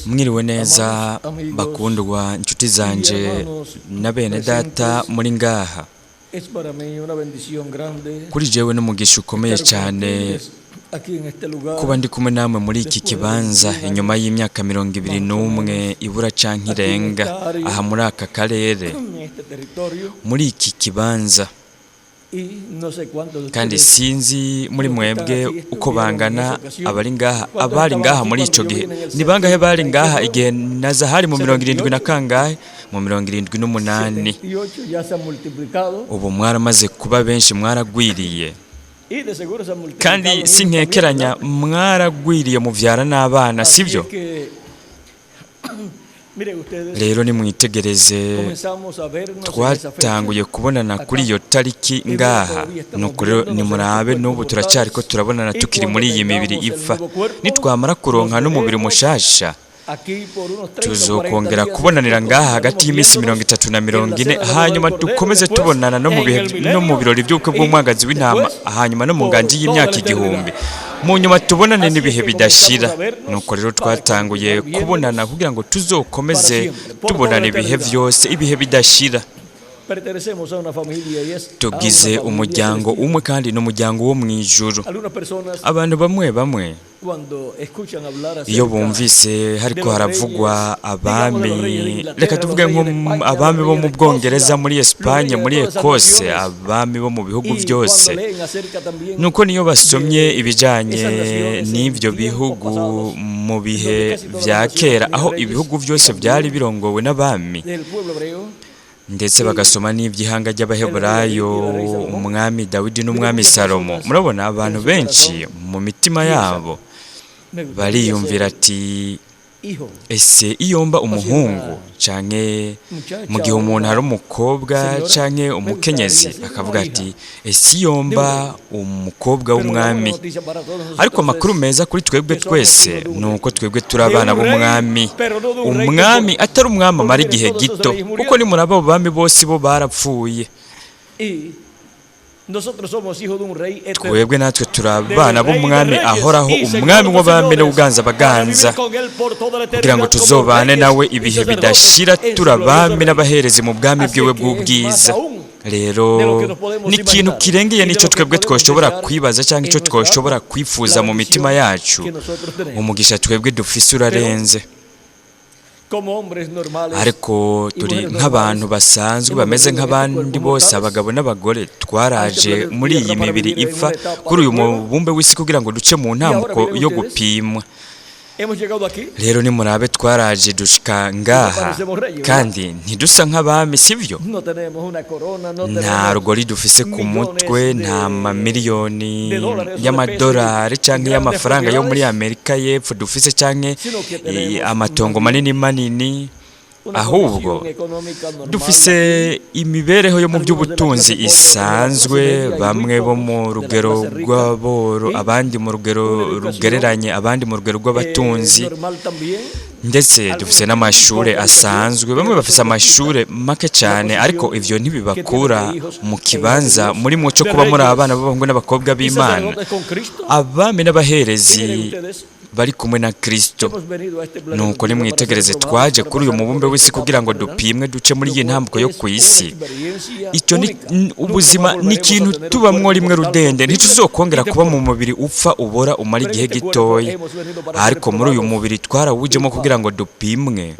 Mwiriwe neza bakundwa inshuti zanje na bene data muri ngaha. Kuri jewe n'umugisha ukomeye cyane kuba ndi kumwe namwe muri iki kibanza inyuma y'imyaka 21 ibura canke irenga aha muri aka karere muri iki kibanza. Kandi sinzi muri mwebwe uko bangana abari ngaha muri ico gihe. Ni bangahe bari ngaha igihe naza hari mu 70 na kangahe mu 78. Ubu mwaramaze kuba benshi, mwaragwiriye. Kandi sinkekeranya mwaragwiriye muvyara n'abana, sivyo? Rero nimwitegereze, twatanguye kubonana kuri iyo tariki ngaha. Nuko rero nimurabe n'ubu turacyariko turabonana tukiri muri iyi mibiri ipfa. Nitwamara kuronka n'umubiri mushasha, tuzokongera kubonanira ngaha hagati y'iminsi 30 na 40, hanyuma dukomeze tubonana no mu birori by'ubukwe bw'umwagazi w'intama, hanyuma no mu nganji y'imyaka 1000. Mu nyuma tubonane n'ibihe bidashira. Nuko rero twatanguye kubonana kugira ngo tuzokomeze tubonana ibihe vyose, ibihe bidashira. Tugize umuryango umwe kandi n'umuryango wo mwijuru. Abantu bamwe iyo bumvise hariko haravugwa abami, reka tuvuge nko abami bo mu Bwongereza, muri Espagne, muri Ekose, abami bo mu bihugu byose. Nuko niyo basomye ibijanye n'ivyo bihugu mu bihe vya kera, aho ibihugu byose byari birongowe n'abami, ndetse bagasoma n'iby'ihanga ry'Abaheburayo, umwami Dawidi n'umwami Salomo. Murabona abantu benshi mu mitima yabo bariyumvira ati, ese iyomba umuhungu canke mu gihe umuntu ari umukobwa canke umukenyezi, akavuga ati ese iyomba umukobwa w'umwami. Ariko amakuru meza kuri twebwe twese nuko twebwe turi abana b'umwami. Umwami atari umwami amara igihe gito, kuko ni muri abo bami bose bo barapfuye. Twebwe natwe turabana b'umwami ahoraho, umwami w'abami n'uganza baganza, kugira ngo tuzobane nawe ibihe bidashira, turabami n'abaherezi mu bwami bwiwe bw'ubwiza. Rero ni ikintu kirengeye n'icyo twebwe twoshobora kwibaza cyangwa icyo twoshobora kwifuza mu mitima yacu. Umugisha twebwe dufise urarenze. Ariko turi nk'abantu basanzwe bameze nk'abandi bose, abagabo n'abagore. Twaraje muri iyi mibiri ipfa kuri uyu mubumbe w'isi kugira ngo duce mu ntambuko yo gupimwa. Rero nimurabe twaraje dushika ngaha, kandi ntidusa nk'abami, sivyo? Nta rugori dufise ku mutwe, nta mamiliyoni y'amadolari canke y'amafaranga yo muri Amerika y'Epfo dufise, canke amatongo manini. Ahubwo dufise imibereho yo mu by'ubutunzi isanzwe, bamwe bo mu rugero rw'aboro, abandi mu rugero rugereranye, abandi mu rugero rw'abatunzi. Ndetse dufise n'amashure asanzwe, bamwe bafise amashure make cyane, ariko ivyo ntibibakura mu kibanza muri muco kuba muri abana b'abahungu n'abakobwa b'Imana, abami n'abaherezi bari kumwe na Kristo. Nuko nimwitegereze, twaje kuri uyu mubumbe w'isi kugira ngo dupimwe duce muri iyi ntambuko yo kw'isi. Icyo ni ubuzima, ni ikintu tubamwo rimwe rudende. Ntituzokongera kuba mu mubiri upfa ubora umara igihe gitoya, ariko muri uyu mubiri twarawujemo kugira ngo dupimwe,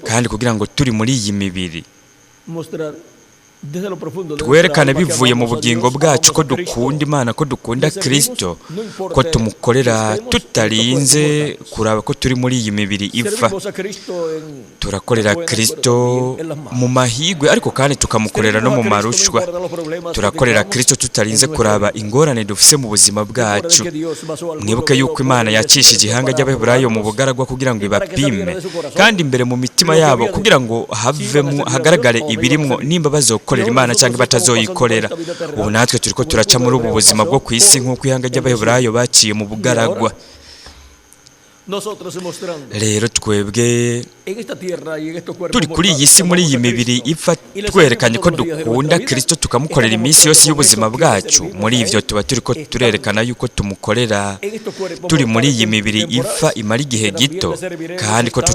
kandi kugira ngo turi muri iyi mibiri twerekane bivuye mu bugingo bwacu ko dukunda Imana, ko dukunda Kristo, ko tumukorera tutarinze kuraba ko turi muri iyi mibiri ipfa. Turakorera Kristo mu mahigwe, ariko kandi tukamukorera no mu marushwa. Turakorera Kristo tutarinze kuraba ingorane dufise mu buzima bwacu. Mwibuke yuko Imana yacishije ihanga ry'Abaheburayo mu bugaragwa kugira ngo ibapime, kandi imbere mu mitima yabo kugira ngo hagaragare ibirimwo, nimba bazokorera Imana cyangwa batazoyikorera. Ubu natwe turiko turaca muri ubu buzima bwo kw'isi nk'uko ihanga ry'Abaheburayo baciye mu bugaragwa. rero twebwe turi kuri iyi si muri iyi mibiri ipfa twerekanye ko dukunda Kristo tukamukorera iminsi yose y'ubuzima bwacu. Muri ivyo tuba turi ko turerekana yuko tumukorera turi muri iyi mibiri ipfa imara igihe gito, kandi ko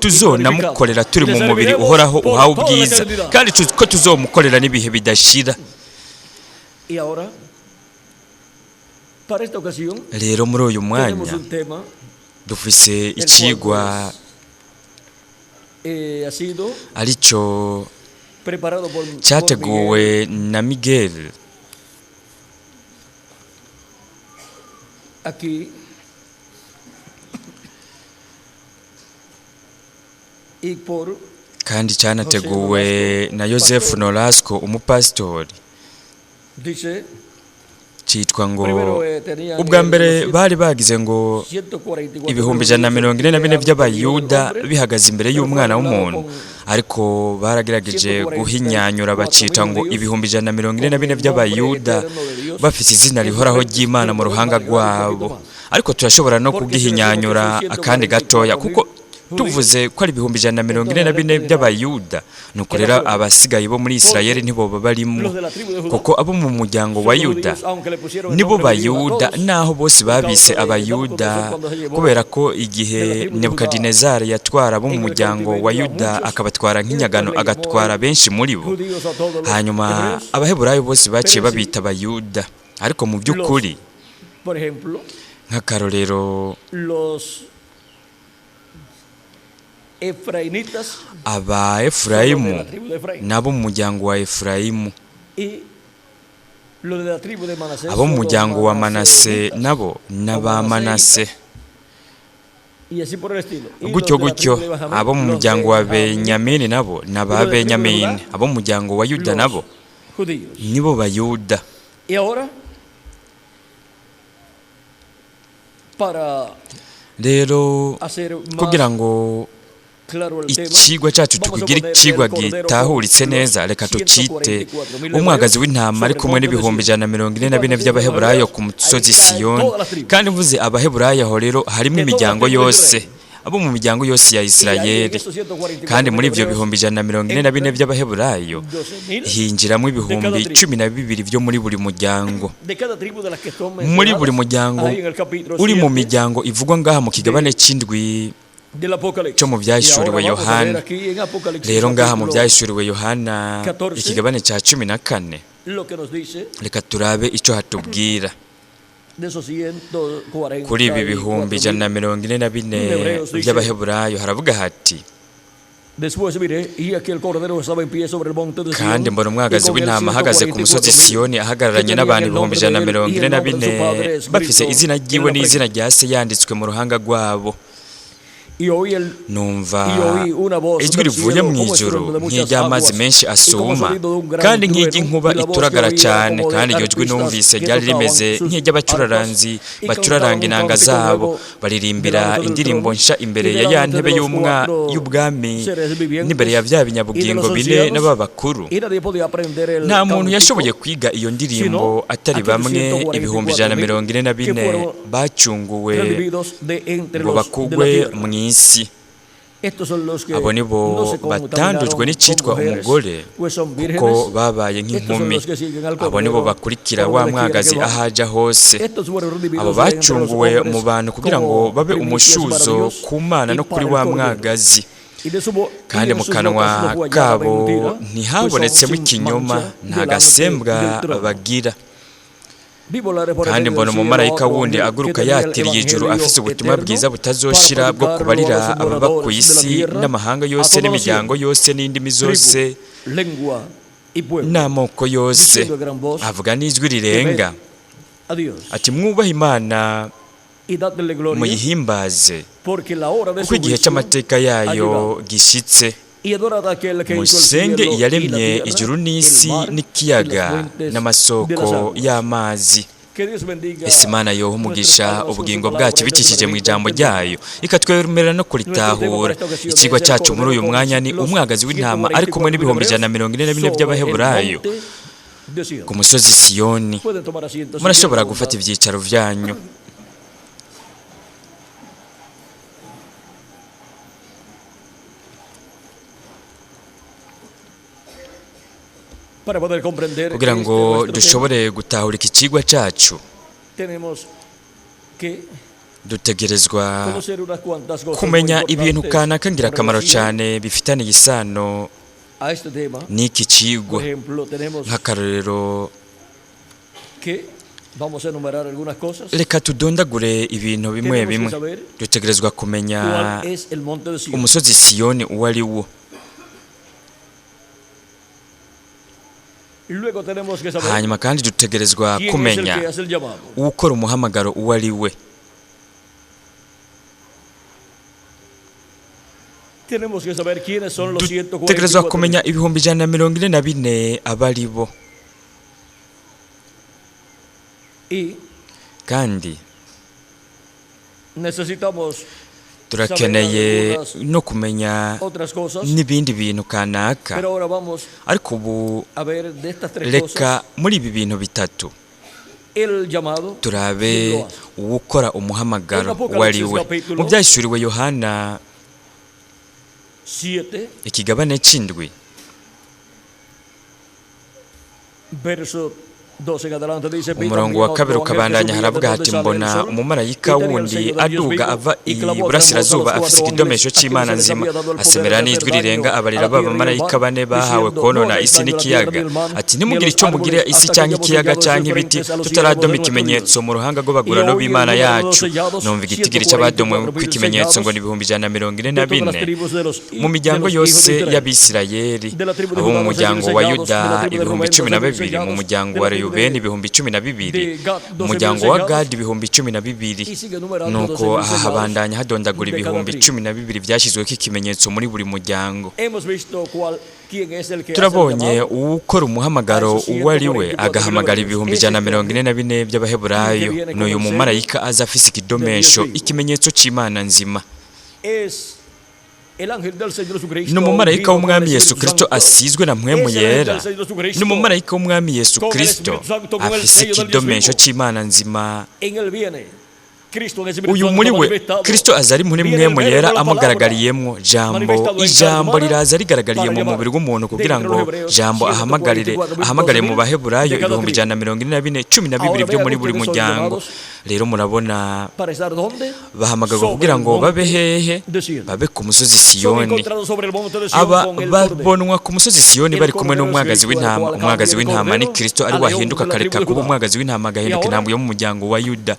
tuzonamukorera turi mu mubiri uhoraho uhawe ubwiza, kandi ko tuzomukorera n'ibihe bidashira. Rero muri uyu mwanya dufise ikigwa arico cyateguwe na Miguel kandi cyanateguwe na Joseph Nolasco umupasitori. Cyitwa ngo ubwa mbere bari bagize ngo 144 by'abayuda bihagaze imbere y'umwana w'umuntu, ariko baragerageje guhinyanyura bacita ngo 144 by'abayuda bafite izina rihoraho ry'Imana mu ruhanga rwabo. Ariko turashobora no kugihinyanyura akandi gatoya, kuko tuvuze ko ari 144 by'abayuda, nuko rero abasigaye bo muri Isirayeli ntibo barimo, kuko abo mu muryango wa Yuda nibo bayuda, naho bose babise abayuda kubera ko igihe Nebukadinezar yatwara abo mu muryango wa Yuda akabatwara nk'inyagano, agatwara benshi muri bo, hanyuma abaheburayo bose baciye babita abayuda. Ariko mu by'ukuri nk'akarorero aba Efurayimu nabo mu muryango wa Efurayimu, abo mu muryango wa Manase nabo n'aba Manase, gutyo gutyo. Abo mu muryango wa Benyamini nabo n'aba Benyamini, abo mu muryango wa Yuda nabo nibo Bayuda. Rero kugira ngo ikigwa cyacu tukigira ikigwa gitahuritse neza, reka tucite umwagazi w'intama ari kumwe n'ibihumbi 144 by'Abaheburayo ku musozi Siyoni. Kandi mvuze Abaheburayo aho rero harimo imiryango yose, abo mu miryango yose ya Isirayeli, kandi muri ibyo bihumbi 144 by'Abaheburayo hinjiramo ibihumbi 12 byo muri buri muryango. Muri buri muryango uri mu miryango ivugwa ngaha mu kigabane cy'indwi cyo mu byahishuriwe Yohana. Rero ngaha mu byahishuriwe Yohana ikigabane cya 14, reka turabe icyo hatubwira kuri ibi bihumbi 144 by'Abaheburayo. Haravuga hati, kandi mbona umwagazi w'intama ahagaze ku musozi Siyoni ahagararanye n'abantu 144 bafise izina ryiwe n'izina rya se yanditswe mu ruhanga rwabo. Numva ijwi rivuye mu ijuru nk'iry'amazi menshi asuma, kandi nk'iry'inkuba ituragara cyane, kandi iryo jwi numvise ryari rimeze nk'iry'abacuraranzi bacuraranga inanga zabo, baririmbira indirimbo nsha imbere ya ntebe y'ubwami n'imbere ya bya binyabugingo bine n'ababakuru. Nta muntu yashoboye kwiga iyo ndirimbo atari bamwe 144 bacunguwe ngo bakugwe mu isi. Abo nibo batandujwe n'icitwa umugore, kuko babaye nk'inkumi. Abo nibo bakurikira wa mwagazi ahaja hose. Abo bacunguwe mu bantu kugira ngo babe umushuzo ku Mana no kuri wa mwagazi, kandi mu kanwa kabo ntihabonetsemo ikinyoma, nta gasembwa bagira. Kandi mbona umumarayika wundi aguruka yatiriye ijuru afise ubutumwa bwiza butazoshira bwo kubarira ababa ku isi n'amahanga yose n'imiryango yose n'indimi zose n'amoko yose. Avuga n'ijwi rirenga ati, mwubahe Imana muyihimbaze, kuko igihe cy'amateka yayo gishitse. Musenge iyaremye ijuru n'isi n'ikiyaga n'amasoko y'amazi. Ese Imana yoha umugisha ubugingo bwacu bikikije mu ijambo ryayo, ikatwemerera no kuritahura. Ikigwa cyacu muri uyu mwanya ni umwagazi w'intama ari kumwe n'ibihumbi 144 by'Abaheburayo ku musozi Siyoni. Murashobora gufata ibyicaro byanyu. kugira ngo dushobore gutahura iki kigwa cyacu dutegerezwa kumenya ibintu kanaka ngirakamaro cyane bifitaniye isano n'iki kigwa. Nk'akarorero, reka tudondagure ibintu bimwe bimwe. Dutegerezwa kumenya umusozi Siyoni uwo ari wo. Hanyuma kandi dutegerezwa kumenya ukora umuhamagaro uwo ari we. Dutegerezwa kumenya ibihumbi 144 abari bo. Kandi turakeneye no kumenya n'ibindi bintu kanaka. Ariko ubu reka muri ibi bintu bitatu turabe uwukora umuhamagaro uwo ari we. Mu byahishuriwe Yohana ikigabane cy'indwi umurongo wa 2 ukabandanya haravuga hati, mbona umumarayika wundi aduga ava iburasirazuba afise ikidomesho cy'Imana nzima, asemera n'ijwi rirenga abarira b'abamarayika 4 bahawe konona isi n'ikiyaga, ati nimugire icyo mugire isi cyangwa ikiyaga cyangwa ibiti tutaradoma ikimenyetso mu ruhanga rw'abagurano b'Imana yacu. Numva igitigiri cy'abadomwe kw'ikimenyetso ngo ni ibihumbi 144 mu miryango yose y'Abisirayeli, abo mu muryango wa Yuda ibihumbi 12, mu muryango wa Rubeni ibihumbi 12, umuryango wa Gadi ibihumbi 12. Nuko aha habandanya hadondagura ibihumbi 12 byashyizweho ikimenyetso muri buri muryango. Turabonye ukora umuhamagaro uwo ari we agahamagara ibihumbi 144 by'Abaheburayo. N'uyu mumarayika aza afise ikidomesho, ikimenyetso cy'Imana nzima. N'umumarayika w'umwami Yesu Kristo asizwe na mpwemu yera. N'umumarayika w'umwami Yesu Kristo afise ikidomesho cy'Imana nzima. Uyu muri we Kristo azari muri mpwemu yera amugaragariyemo jambo. Ijambo riraza rigaragariye mu mubiri w'umuntu kugira ngo jambo ahamagare mu Baheburayo ibihumbi 144 byo muri buri muryango. Rero murabona bahamagarwa kugira ngo babe hehe? Babe ku musozi Siyoni. Aba babonwa ku musozi Siyoni bari kumwe n'umwagazi w'intama. Umwagazi w'intama ni Kristo, ari wahinduka akareka kuba umwagazi w'intama agahinduka intama yo mu muryango wa Yuda.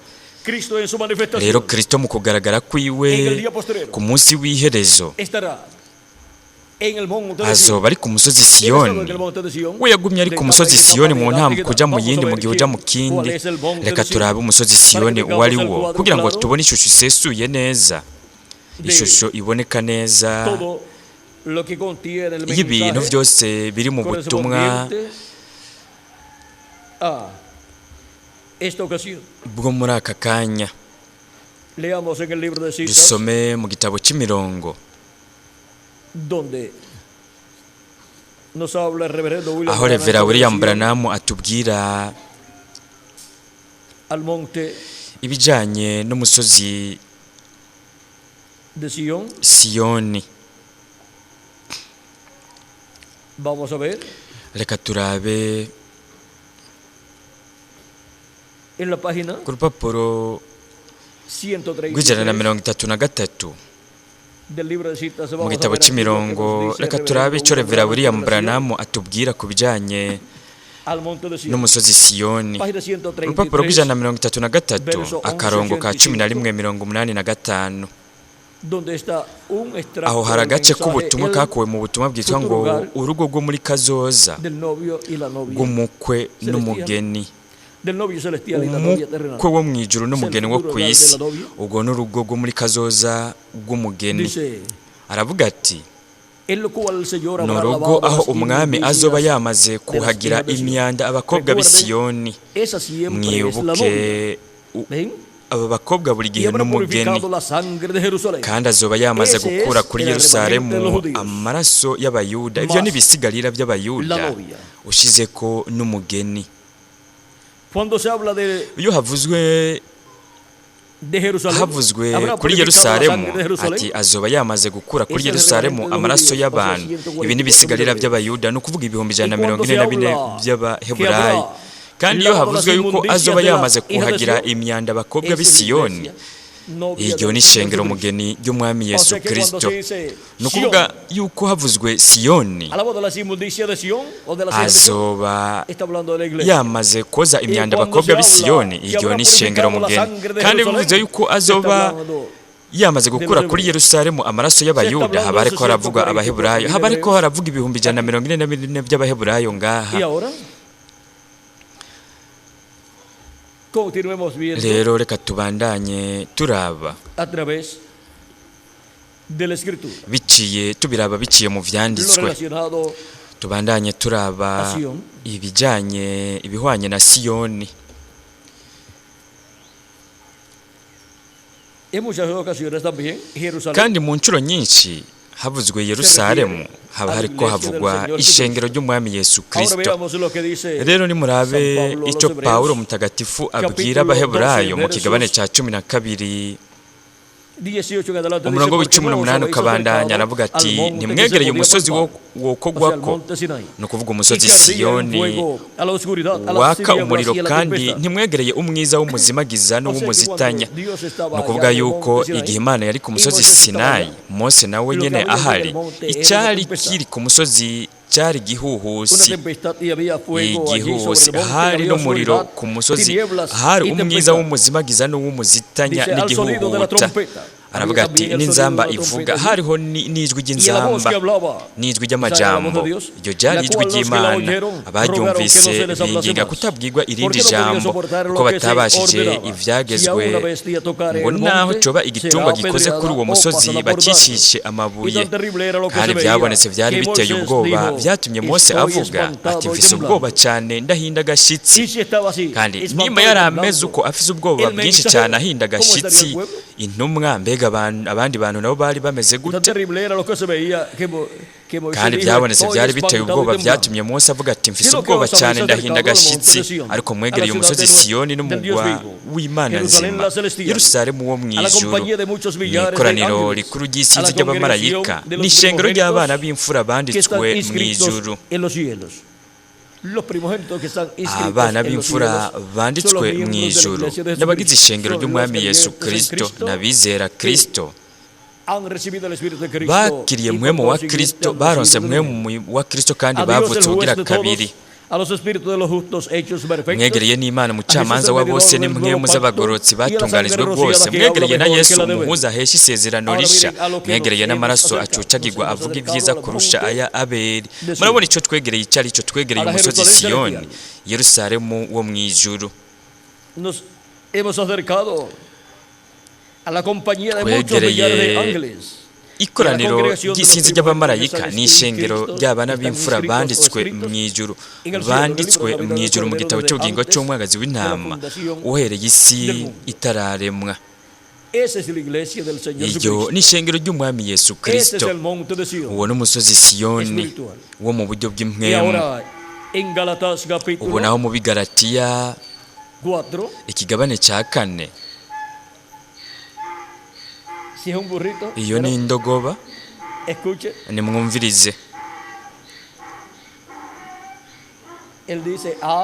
Rero Kristo mu kugaragara kwiwe ku munsi w'iherezo azoba ari ku musozi Siyoni. We yagumye ari ku musozi Siyoni mu ntambwe kujya mu yindi mu gihe ujya mu kindi. Reka turabe umusozi Siyoni uwo ari wo kugira ngo tubone ishusho isesuye neza, ishusho iboneka neza y'ibintu byose biri mu butumwa bwo muri aka kanya. Dusome mu gitabo cy'imirongo aho Revera William Branham atubwira ibijyanye n'umusozi Siyoni. Reka turabe ku rupapuro rw'133 mu gitabo cy'imirongo. Reka turabe icyo Revera William Branham atubwira ku bijyanye n'umusozi Siyoni. Urupapuro rw'133 akarongo ka 11:85. Aho hari agace k'ubutumwa kakuwe mu butumwa bwitwa ngo urugo rwo muri kazoza rw'umukwe n'umugeni. Umukwe wo mu ijuru n'umugeni wo ku isi, ubwo n'urugo rwo muri kazoza rw'umugeni. Aravuga ati, n'urugo aho umwami azoba yamaze kuhagira imyanda abakobwa b'i Siyoni. Mwibuke aba bakobwa buri gihe n'umugeni, kandi azoba yamaze gukura kuri Yerusalemu amaraso y'Abayuda. Ibyo n'ibisigarira by'Abayuda ushize ko n'umugeni. Iyo havuzwe havuzwe kuri Yerusalemu ati azoba yamaze gukura kuri Yerusalemu amaraso y'abantu. Ibi n'ibisigarira by'abayuda, no kuvuga 144 by'Abaheburayo. Kandi iyo havuzwe yuko azoba yamaze kuhagira imyanda abakobwa b'i Siyoni, iryo ni ishengero mugeni ry'umwami Yesu Kristo. Ni ukuvuga yuko havuzwe Siyoni azoba yamaze koza imyanda abakobwa b'i Siyoni, iryo ni ishengero mugeni. Kandi bivuze yuko azoba yamaze gukura kuri Yerusalemu amaraso y'abayuda, haba ariko haravugwa Abaheburayo, haba ariko haravuga 144 by'Abaheburayo ngaha. Rero reka tubandanye turaba biciye mu vyanditswe, tubandanye turaba ibihwanye na Siyoni. Kandi mu ncuro nyinshi havuzwe Yerusalemu, haba hariko havugwa ishengero ry'umwami Yesu Kristo. Rero nimurabe icyo Pawulo mutagatifu abwira Abaheburayo mu kigabane cya 12 umurongo w'18 ukabandanya, aravuga ati ntimwegereye umusozi wo kogwako, ni ukuvuga umusozi Siyoni waka umuriro, kandi ntimwegereye umwiza w'umuzimagiza n'uw'umuzitanya. Ni ukuvuga yuko igihe Imana yari ku musozi Sinayi, Mose nawe nyene ahari, icyari kiri ku musozi cyari gihuhusi, hari n'umuriro ku musozi, hari umwiza w'umuzimagiza n'uw'umuzitanya n'igihuhuta. Aravuga ati n'inzamba ivuga, hariho n'ijwi ry'inzamba n'ijwi ry'amajambo. Iryo ryari ijwi ry'Imana. Abaryumvise binginga kutabwirwa irindi jambo, kuko batabashije ivyagezwe ngo naho coba igitungwa gikoze kuri uwo musozi bacishishe amabuye. Kandi byabonetse byari biteye ubwoba, byatumye Mose avuga ati mfise ubwoba cyane ndahinda agashitsi. Kandi nimba yari ameze uko afise ubwoba bwinshi cyane ahinda agashitsi, intumwa mbega abandi bantu nabo bari bameze gute? Kandi byabonetse byari biteye ubwoba, byatumye Mose avuga ati mfise ubwoba cyane ndahinda agashitsi. Ariko mwegereye umusozi Siyoni n'umugwa w'Imana nzima, Yerusalemu wo mw'ijuru, n'ikoraniro rikuru ry'isinzi ry'abamarayika, n'ishengero ry'abana b'imfura banditswe mw'ijuru. Abana b'imfura banditswe mw'ijuru n'abagize ishengero ry'umwami Yesu Kristo n'abizera Kristo, bakiriye mpwemu wa Kristo, baronse mpwemu wa Kristo, kandi bavutse ubugira kabiri. Mwegereye n'Imana umucamanza wa bose, n'impwemu z'abagororotsi batunganijwe rwose. Mwegereye na Yesu umuhuza ahesha isezerano risha. Mwegereye n'amaraso acucagirwa avuga ibyiza kurusha aya Abeli. Murabona icyo twegereye icyo ari cyo? Twegereye umusozi Siyoni, Yerusalemu wo mw'ijuru. Twegereye ikoraniro ry'isinzi ry'abamarayika, n'ishengero ry'abana b'imfura banditswe mw'ijuru, mu gitabo cy'ubugingo cy'umwagazi w'intama uhereye isi itararemwa. Iryo ni ishengero ry'umwami Yesu Kristo. Uwo n'umusozi Siyoni wo mu buryo bw'impwemu. Ubu naho mu Bigalatiya ikigabane cya 4, iyo ni indogoba, nimwumvirize.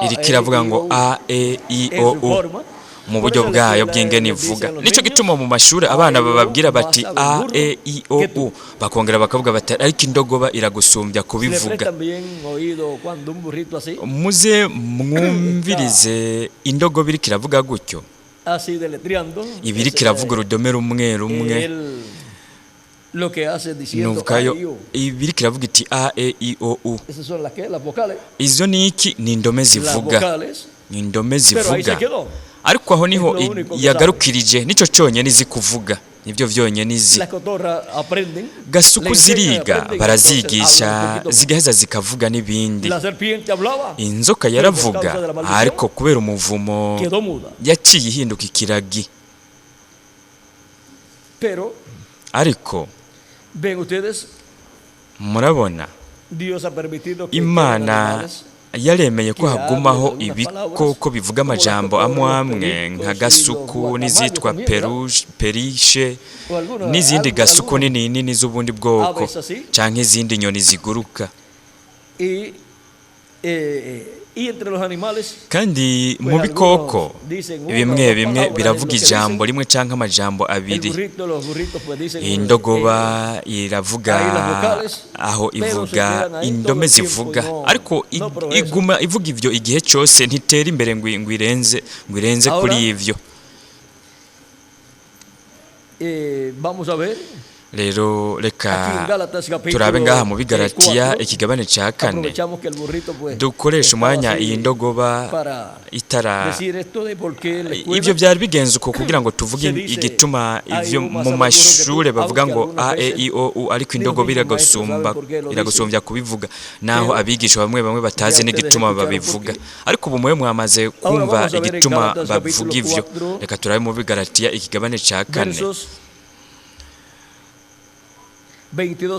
Iri kiravuga ngo a e i o u mu buryo bwayo bw'ingene ivuga. Nicyo gituma mu mashuri abana bababwira bati a e i o u, bakongera bakavuga bati ariko indogoba iragusumbya kubivuga. Muze mwumvirize indogoba iri kiravuga gutyo. Ibiri kiravuga urudome rumwe rumwe, nuvugayo ibiri kiravuga iti a e i o u. Izo ni iki? Ni indome zivuga, ni indome zivuga. Ariko aho niho yagarukirije, nico cyonyine izi kuvuga, nibyo vyonyine izi. Gasuku ziriga barazigisha, zigaheza zikavuga n'ibindi. Inzoka yaravuga, ariko kubera umuvumo yaciye ihinduka ikiragi. Ariko murabona Imana yaremeye ko hagumaho ibikoko bivuga amajambo amwe nka gasuku n'izitwa perishe n'izindi gasuku nini z'ubundi bwoko cyangwa izindi nyoni ziguruka. Kandi mu bikoko bimwe biravuga ijambo rimwe cyangwa amajambo abiri. Indogoba iravuga aho ivuga indome zivuga, ariko iguma ivuga ivyo igihe cyose, ntitera imbere ngo irenze kuri ivyo. Rero reka turabe ngaha mu Bigalatiya ikigabane cya 4 dukoresha umwanya iyi ndogoba itara. Ibyo byari bigenze uko kugira ngo tuvuge igituma ivyo mu mashure bavuga ngo a e i o u, ariko indogoba iragusumbya kubivuga, naho abigisha bamwe batazi n'igituma babivuga. Ariko ubu mwe mwamaze kumva igituma babivuga ivyo. Reka turabe mu Bigalatiya ikigabane cya 4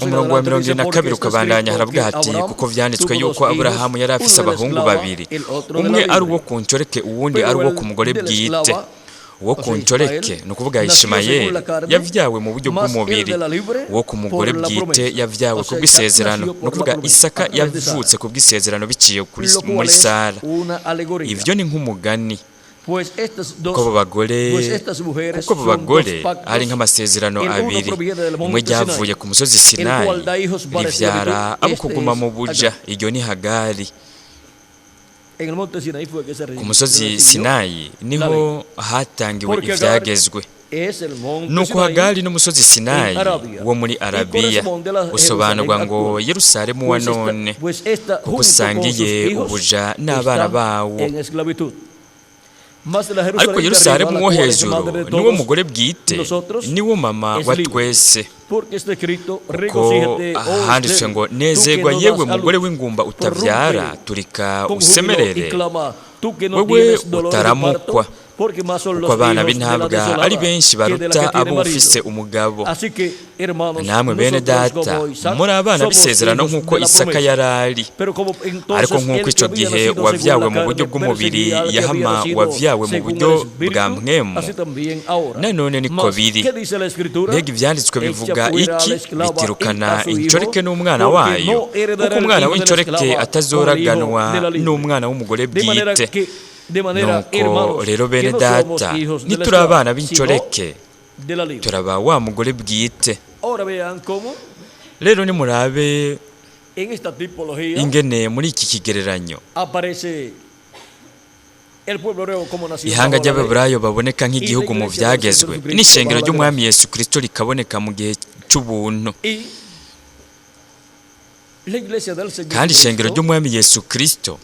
umurongo wa 22 ukabandanya, haravuga hati kuko vyanditswe yuko Aburahamu yari afise abahungu babiri, umwe ari uwo ku ncoreke uwundi ari uwo ku mugore bwite. Uwo ku ncoreke ni ukuvuga Ishimayeli yavyawe mu buryo bw'umubiri, uwo ku mugore bwite yavyawe ku bw'isezerano, ni ukuvuga Isaka yavutse ku bw'isezerano biciye muri Sara. Ivyo ni nk'umugani kuko abo bagore ari nk'amasezerano abiri. Umwe ryavuye ku musozi Sinayi rivyara abo kuguma mu buja, iryo ni Hagari. Ku musozi Sinayi niho hatangiwe ivyagezwe. Nuko Hagari n'umusozi Sinayi wo muri Arabiya usobanurwa ngo Yerusalemu wa none, kuko usangiye ubuja n'abana bawo. Ariko Yerusalemu wo hejuru niwo mugore bwite, niwo mama wa twese. Kuko handitswe ngo nezerwa yewe mugore w'ingumba utavyara, turika usemerere wewe utaramukwa, kuko abana b'intabwa ari benshi baruta abo ufise umugabo. Namwe bene data muri abana b'isezerano nk'uko Isaka yarari. Ariko nk'uko ico gihe wavyawe mu buryo bw'umubiri yahama wavyawe mu buryo bwa mpwemu, nanone niko biri. Mbega ivyanditswe bivuga iki? Bitirukana incoreke n'umwana wayo, kuko umwana w'incoreke atazoraganwa n'umwana w'umugore bwite. Nuko rero bene data, nituri abana b'incoreke turaba wa mugore bwite. Rero nimurabe ingene muri iki kigereranyo ihanga ry'Abaheburayo baboneka nk'igihugu mu vyagezwe, n'ishengero ry'Umwami Yesu Kristo rikaboneka mu gihe c'ubuntu. Kandi ishengero ry'Umwami Yesu Kristo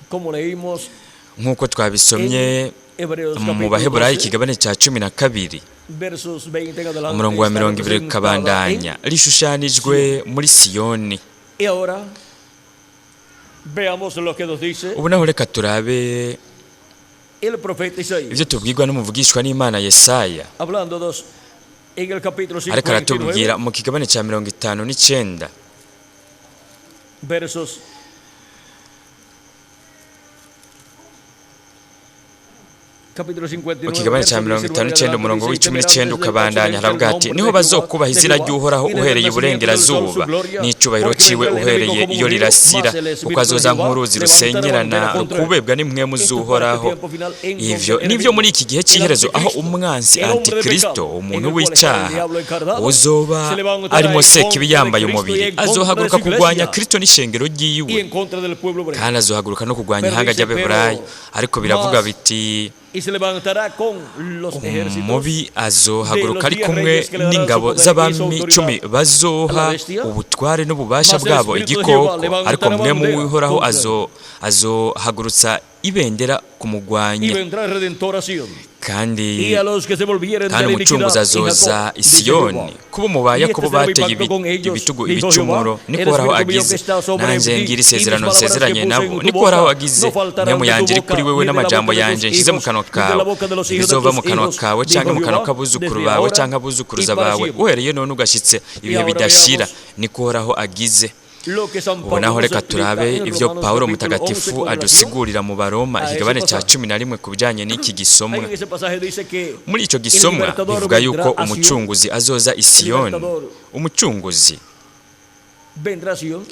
nk'uko twabisomye mu Baheburayo ikigabane cya 12 umurongo wa 20 kabandanya, rishushanijwe muri Siyoni. Ubu naho reka turabe ivyo tubwirwa n'umuvugishwa n'Imana Yesaya. Ariko aratubwira mu kigabane cya 59 mu kigabane cya 59 umurongo w'19 ukabandanya, haravuga ati niho bazokubaha izina ry'Uhoraho uhereye iburengerazuba, n'icubahiro ciwe uhereye iyo rirasira, kuko azoza nk'uruzi rusengerana rukubebwa n'impwemu z'Uhoraho. Ivyo nivyo muri iki gihe cy'iherezo, aho umwansi Antikristo, umuntu w'icaha uzoba arimo sekibi yambaye umubiri, azohaguruka kugwanya Kristo n'ishengero ryiwe, kandi azohaguruka no kugwanya ihanga ry'Abaheburayo. Ariko biravuga biti umubi azohaguruka ari kumwe n'ingabo z'abami 10 bazoha ubutware n'ububasha bwabo igikoko, ariko mwe mu w'ihoraho azohagurutsa ibendera kumugwanya. Kandi umucunguzi azoza i Siyoni, kuba umubaya kubo bateye ibitugu ibicumuro, niko Uhoraho agize. Nanje ngira isezerano nsezeranye nabo, niko Uhoraho agize. Mwemu yanje iri kuri wewe n'amajambo yanje nshize mu kanwa kawe, bizova mu kanwa kawe canke mu kanwa k'abuzukuru bawe canke abuzukuruza bawe, uhereye none ugashitse ibihe bidashira, niko Uhoraho agize. ubu naho reka turabe ibyo Pawulo mutagatifu adusigurira mu Baroma ikigabane cya 11 ku bijyanye n'iki gisomwa. Muri icyo gisomwa bivuga yuko umucunguzi azoza i Siyoni, umucunguzi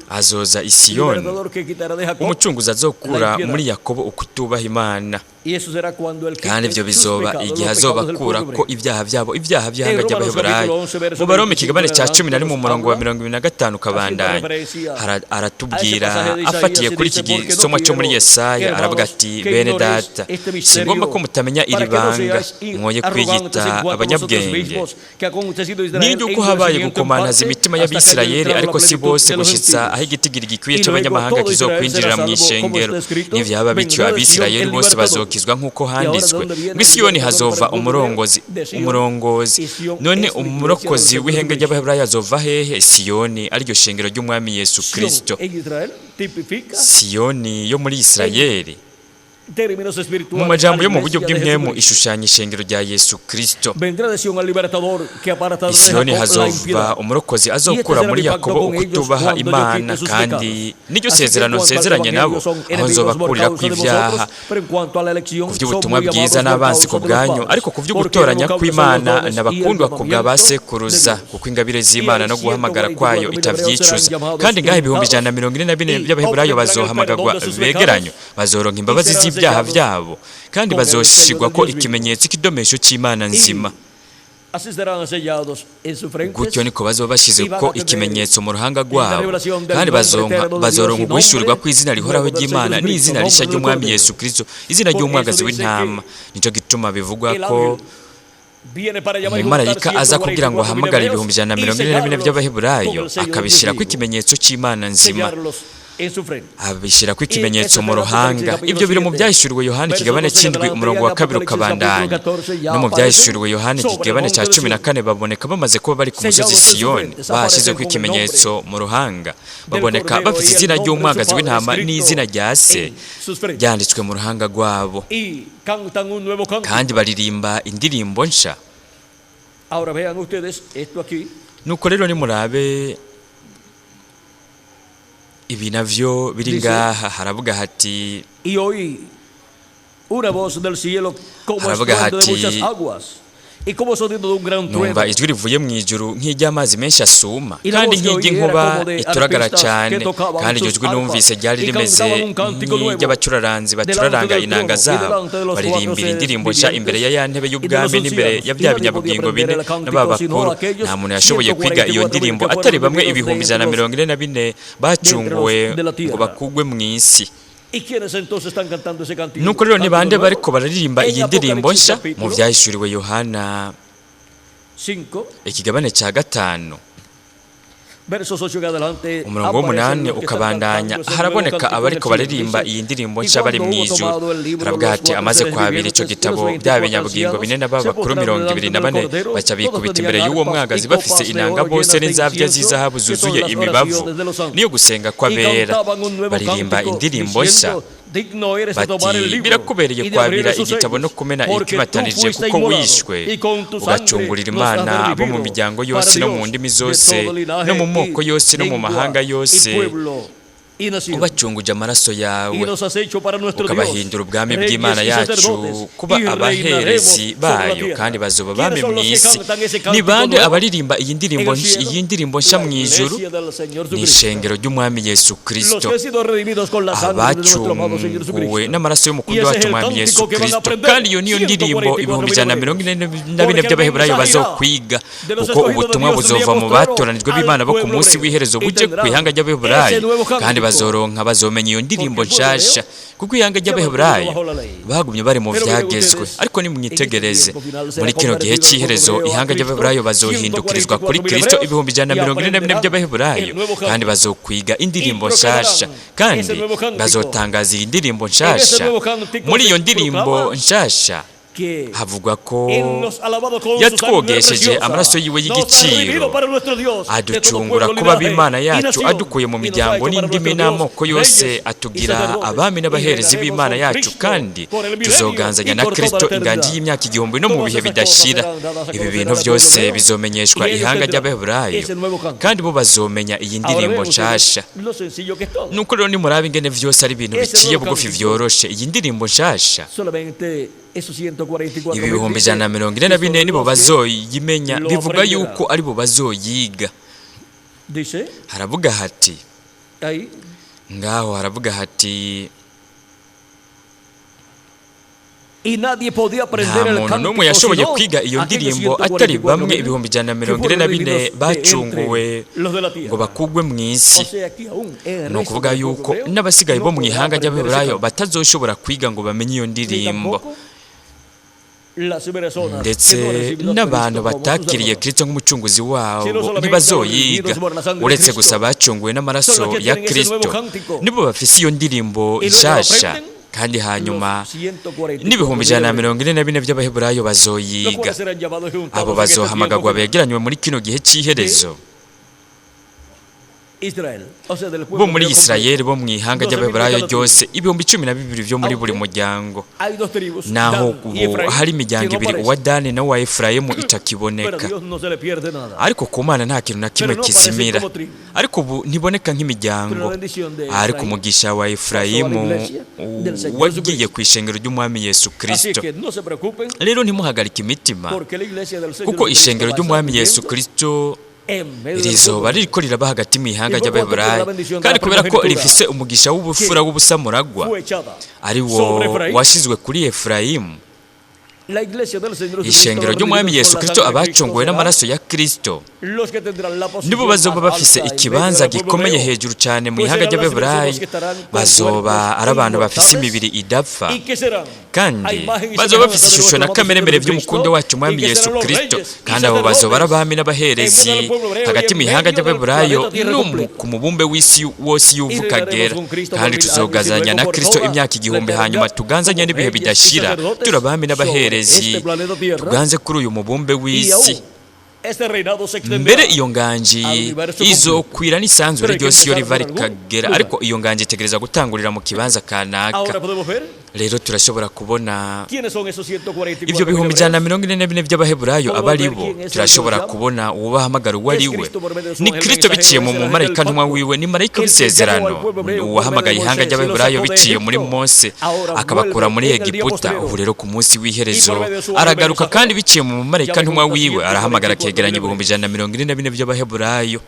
azoza i Siyoni, umucunguzi azokura muri Yakobo ukutubaha Imana, kandi ibyo bizoba igihe azobakura ko ibyaha byabo, ibyaha by'ihanga ry'Abaheburayo. Mu Baroma ikigabane cya 11 mu murongo wa 25 kabandanya aratubwira afatiye kuri iki gisomwa cyo muri Yesaya, aravuga ati bene data, si ngombwa ko mutamenya iri banga, mwoye kwiyita abanyabwenge. Ni yuko habaye gukomantaza imitima y'Abisirayeli, ariko si bose gushitsa aho igitigiri gikwiye cy'abanyamahanga kizokwinjirira mu ishengero. Nivyaba bityo Abisirayeli bose bazokizwa nk'uko handitswe, ngo Siyoni hazova umurongozi. None umurokozi w'ihanga ry'Abaheburayo azova hehe? Siyoni ariryo shengero ry'Umwami Yesu Kristo. Siyoni yo muri Isirayeli mu majambo yo mu buryo bw'impwemu ishushanya ishengero rya Yesu Kristo. Siyoni hazova umurokozi azokura muri Yakobo ukutubaha Imana, kandi n'iryo sezerano nsezeranye nabo, aho nzobakurira kw'ivyaha, ku vy'ubutumwa bwiza n'abansi ku bwanyu, ariko ku vy'ugutoranya kw'Imana n'abakundwa ku bwa basekuruza, kuko ingabire z'Imana no guhamagara kwayo itavyicuza. Kandi ngaho 144 by'Abaheburayo bazohamagarwa begeranywa, bazoronka imbabazi ibyaha byabo, kandi bazoshigwa ko ikimenyetso cy'idomesho cy'Imana nzima. Gutyo niko bazoba bashize ko ikimenyetso mu ruhanga rwabo, kandi bazoronka guhishurirwa kw'izina rihoraho ry'Imana n'izina rishya ry'Umwami Yesu Kristo, izina ry'Umwagazi w'intama. Nico gituma bivugwa ko umumarayika aza kugira ngo ahamagare 144 by'Abaheburayo, akabishira ko ikimenyetso cy'Imana nzima, abishira ko ikimenyetso mu ruhanga. Ibyo biri mu byahishuriwe Yohana ikigabane cy'indwi umurongo wa 2 ukabandanya, no mu byahishuriwe Yohana ikigabane cya 14 baboneka bamaze kuba bari ku musozi Siyoni, bahashize ko ikimenyetso mu ruhanga, baboneka bafite izina ry'Umwagazi w'intama n'izina rya Se ryanditswe mu ruhanga rwabo, kandi baririmba indirimbo nsha. Nuko rero nimurabe ibi navyo biri ngaha, haravuga hati numva ijwi rivuye mu ijuru nk'iry'amazi menshi asuma, kandi nk'iry'inkuba ituragara cyane, kandi iryo jwi numvise ryari rimeze nk'iry'abacuraranzi bacuraranga inanga zabo, baririmbira indirimbo nshya imbere ya ntebe y'ubwami n'imbere ya bya binyabugingo bine n'ababakuru. Nta muntu yashoboye kwiga iyo ndirimbo atari bamwe 144 bacunguwe ngo bakugwe mu isi. Nuko rero ni bande bariko bararirimba iyi ndirimbo nshya? Mu byahishuriwe Yohana ikigabane cya 5 umurongo w'8 ukabandanya, haraboneka abariko baririmba iyi ndirimbo nshya bari mu ijuru. Haravuga hati amaze kwabira ico gitabo bya binyabugingo bine n'abakuru 24 baca bikubita imbere y'uwo mwagazi, bafise inanga bose n'inzabya z'izahabu zuzuye imibavu niyo gusenga kw'abera, baririmba indirimbo nshya bati birakubereye kwabira igitabo no kumena ikibatanije, kuko wishwe ugacungurira Imana abo mu miryango yose no mu ndimi zose no mu moko yose no mu mahanga yose, ubacunguje amaraso yawe, ukabahindura ubwami bw'Imana yacu kuba abaherezi bayo, kandi bazoba bami mu isi. Ni bande abaririmba iyi ndirimbo nshya mu ijuru? Ni ishengero ry'Umwami Yesu Kristo, abacunguwe n'amaraso y'umukundo wacu Umwami Yesu Kristo. Kandi iyo niyo ndirimbo 144 by'Abaheburayo bazokwiga, kuko ubutumwa buzova mu batoranijwe b'Imana bo ku munsi w'iherezo buje ku ihanga ry'Abaheburayo, kandi bazomenya iyo ndirimbo nshasha, kuko ihanga ry'Abaheburayo bagumye bari mu vyagezwe. Ariko nimwitegereze muri kino gihe cy'iherezo, ihanga ry'Abaheburayo bazohindukirizwa kuri Kristo 144 by'Abaheburayo, kandi bazokwiga indirimbo nshasha, kandi bazotangaza iyi ndirimbo nshasha. Muri iyo ndirimbo nshasha havugwa ko yatwogesheje amaraso yiwe y'igiciro aducungura kuba b'Imana yacu adukuye mu miryango n'indimi n'amoko yose atugira abami n'abaherezi b'Imana yacu kandi tuzoganzanya na Kristo inganji y'imyaka 1000 no mu bihe bidashira. Ibi bintu byose bizomenyeshwa ihanga ry'Abaheburayo kandi bo bazomenya iyi ndirimbo nshasha. Nuko rero nimurabe ingene vyose ari ibintu biciye bugufi vyoroshe. Iyi ndirimbo nshasha ibi 144 nibo bazoyimenya, bivuga yuko ari bo bazoyiga. Haravuga hati ngaho haravuga hati nta muntu n'umwe yashoboye kwiga iyo ndirimbo atari bamwe 144 bacunguwe ngo bakugwe mu isi. Ni ukuvuga yuko n'abasigaye bo mu ihanga ry'Abaheburayo batazoshobora kwiga ngo bamenye iyo ndirimbo, ndetse n'abantu batakiriye Kristo nk'umucunguzi wabo ntibazoyiga, uretse gusa bacunguwe n'amaraso ya Kristo nibo bafise iyo ndirimbo nshasha. Kandi hanyuma n'ibihumbi 144 by'Abaheburayo bazoyiga. Abo bazohamagagwa begeranywe muri kino gihe cy'iherezo bo muri Isirayeli bo mu ihanga ry'Abaheburayo ryose 12,000 byo muri buri muryango. Naho ubu hari imiryango ibiri, uwa Dani na uwa Efurayimu itakiboneka, ariko ku Mana nta kintu na kimwe kizimira. Ariko ubu ntiboneka nk'imiryango, ariko umugisha wa Efurayimu wagiye ku ishengero ry'Umwami Yesu Kristo. Rero ntimuhagarike imitima, kuko ishengero ry'Umwami Yesu Kristo rizoba ririko riraba hagati mu ihanga ry'Abaheburayo, kandi kubera ko rifise umugisha w'ubufura w'ubusamuragwa ari wo washizwe kuri Efurayimu, ishengero ry'Umwami Yesu Kristo abacunguwe n'amaraso ya Kristo nibo bazoba bafise ikibanza gikomeye hejuru cyane mu ihanga ry'Abaheburayo. Bazoba ari abantu bafise imibiri idapfa, kandi bazoba bafise ishusho na kamere mbere by'umukundo wacu Umwami Yesu Kristo, kandi abo bazoba ari abami n'abaherezi hagati mu ihanga ry'Abaheburayo no ku mubumbe w'isi wose y'uvukagera. Kandi tuzogazanya na Kristo imyaka 1000, hanyuma tuganzanye n'ibihe bidashira turabami n'abaherezi tuganze kuri uyu mubumbe w'isi. Mbere iyo nganji izokwira n'isanzure ryose iyo riva rikagera, ariko iyo nganji itegereza gutangurira mu kibanza kanaka. Rero turashobora kubona ibyo 144 by'Abaheburayo abari bo. Turashobora kubona uwahamagara uwo ari we ni Kristo biciye mu mumarayika ntumwa wiwe, ni marayika w'isezerano uwahamagaye ihanga ry'Abaheburayo biciye muri Mose akabakura muri Egiputa. Ubu rero ku munsi w'iherezo aragaruka, kandi biciye mu mumarayika ntumwa wiwe arahamagara kegeranya 144 by'Abaheburayo.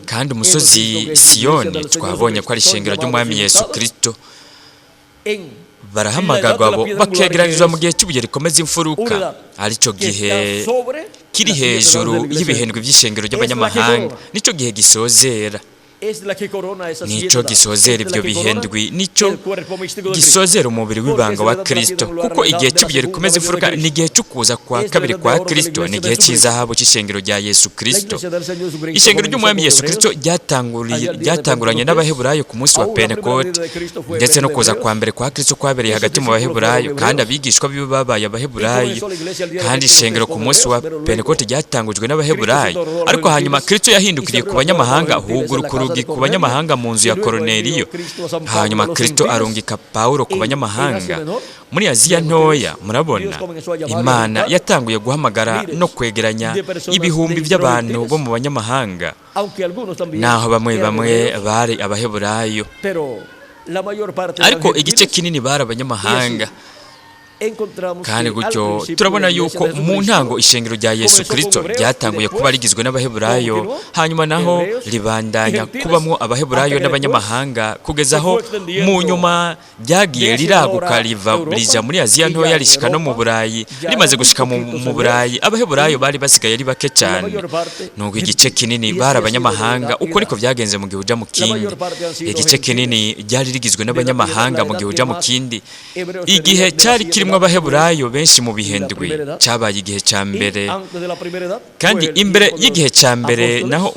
Kandi umusozi Siyoni twabonye ko ari ishengero ry'Umwami Yesu Kristo. Barahamagarwa bo bakegeranizwa mu gihe cy'ubuye rikomeza imfuruka, arico gihe kiri hejuru y'ibihendwe by'ishengero ry'abanyamahanga, nico gihe gisozera. Nico gisozera ibyo bihendwi, nico gisozera umubiri w'ibanga wa Kristo, kuko igihe cy'ubuye rikomeza imfuruka ni igihe cy'ukuza kwa kabiri kwa Kristo, ni igihe cy'izahabu cy'ishengero rya Yesu Kristo. Ishengero ry'Umwami Yesu Kristo ryatanguranye n'Abaheburayo ku munsi wa Pentekote, ndetse no kuza kwa mbere kwa Kristo kwabereye hagati mu Baheburayo, kandi abigishwa bibo babaye Abaheburayo. Kandi ishengero ku munsi wa Pentekote ryatangujwe n'Abaheburayo, ariko hanyuma Kristo yahindukiriye ku banyamahanga ahugura ku banyamahanga mu nzu ya Koroneliyo. Hanyuma Kristo arungika Paulo ku banyamahanga muri Aziya ntoya. Murabona, Imana yatanguye guhamagara no kwegeranya ibihumbi by'abantu bo mu banyamahanga, naho bamwe bari Abaheburayo, ariko igice kinini bari abanyamahanga. Kandi gutyo turabona yuko mu ntango ishengero rya Yesu Kristo ryatanguye kuba rigizwe n'Abaheburayo, hanyuma naho ribandanya kubamwo Abaheburayo n'abanyamahanga, kugeza aho mu nyuma ryagiye riraguka rija muri Aziya ntoya rishika no mu Burayi. Rimaze gushika mu Burayi, Abaheburayo bari basigaye ari bake cyane, nuko igice kinini bari abanyamahanga. Uko niko byagenze mu gihe uja mu kindi. Igice kinini ryari rigizwe n'abanyamahanga mu gihe uja mu kindi. Igihe cyari kiri kirimo Abaheburayo benshi mu bihindwi cyabaye igihe cya mbere, kandi imbere y'igihe cya mbere naho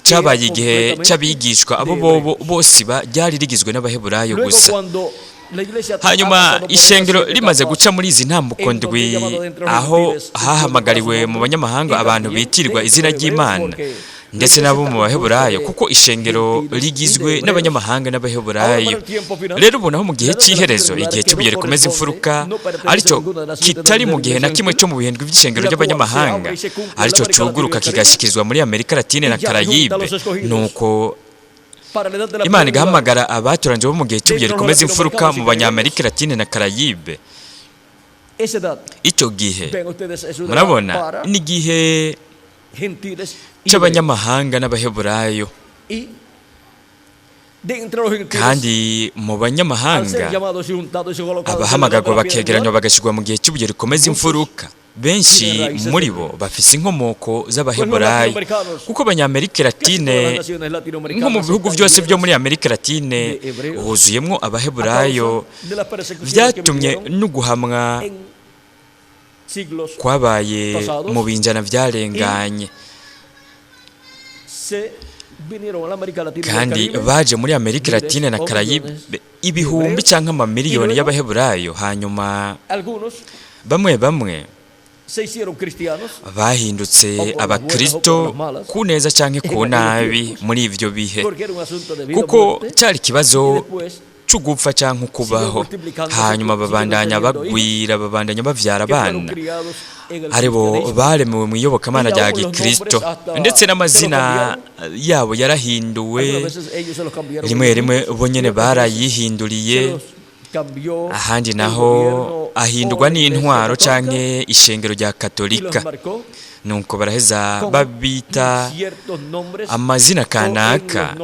cyabaye igihe cy'abigishwa, abo bose ryari rigizwe n'Abaheburayo gusa. Hanyuma ishengero rimaze guca muri izi ntambuko ndwi, aho hahamagariwe mu banyamahanga abantu bitirirwa izina ry'Imana ndetse n'abo mu Baheburayo, kuko ishengero rigizwe n'abanyamahanga n'Abaheburayo. Rero ubonaho mu gihe cy'iherezo, igihe cy'ibuye rikomeza imfuruka, aricyo kitari mu gihe na kimwe cyo mu bihindwi by'ishengero ry'abanyamahanga, aricyo cyuguruka kigashyikirizwa muri Amerika Latine na Karayibe. Nuko Imana igahamagara abatoranije bo mu gihe cy'ibuye rikomeza imfuruka mu Banyamerika Latine na Karayibe. Icyo gihe murabona ni igihe cy'abanyamahanga n'Abaheburayo, kandi mu banyamahanga abahamagarwa bakegeranywa bagashyirwa mu gihe cy'ibuye rikomeza imfuruka. Benshi muri bo bafise inkomoko z'Abaheburayo, kuko Abanyamerika Latine, nko mu bihugu byose byo muri Amerika Latine huzuyemo Abaheburayo. Byatumye no guhamwa kwabaye mu binjana byarenganye, kandi baje muri Amerika Latine na Karayibe ibihumbi cyangwa amamiliyoni y'Abaheburayo. Hanyuma bamwe bahindutse Abakristo ku neza cyangwa ku nabi muri ibyo bihe, kuko cyari ikibazo cyo gupfa cyangwa kubaho. Hanyuma babandanya bagwira, babandanya bavyara abana, aribo baremewe mu iyobokamana rya Gikristo, ndetse n'amazina yabo yarahinduwe. Rimwe bo nyene barayihinduriye, ahandi naho ahindurwa n'intwaro canke ishengero rya Katolika. Nuko baraheza babita amazina kanaka,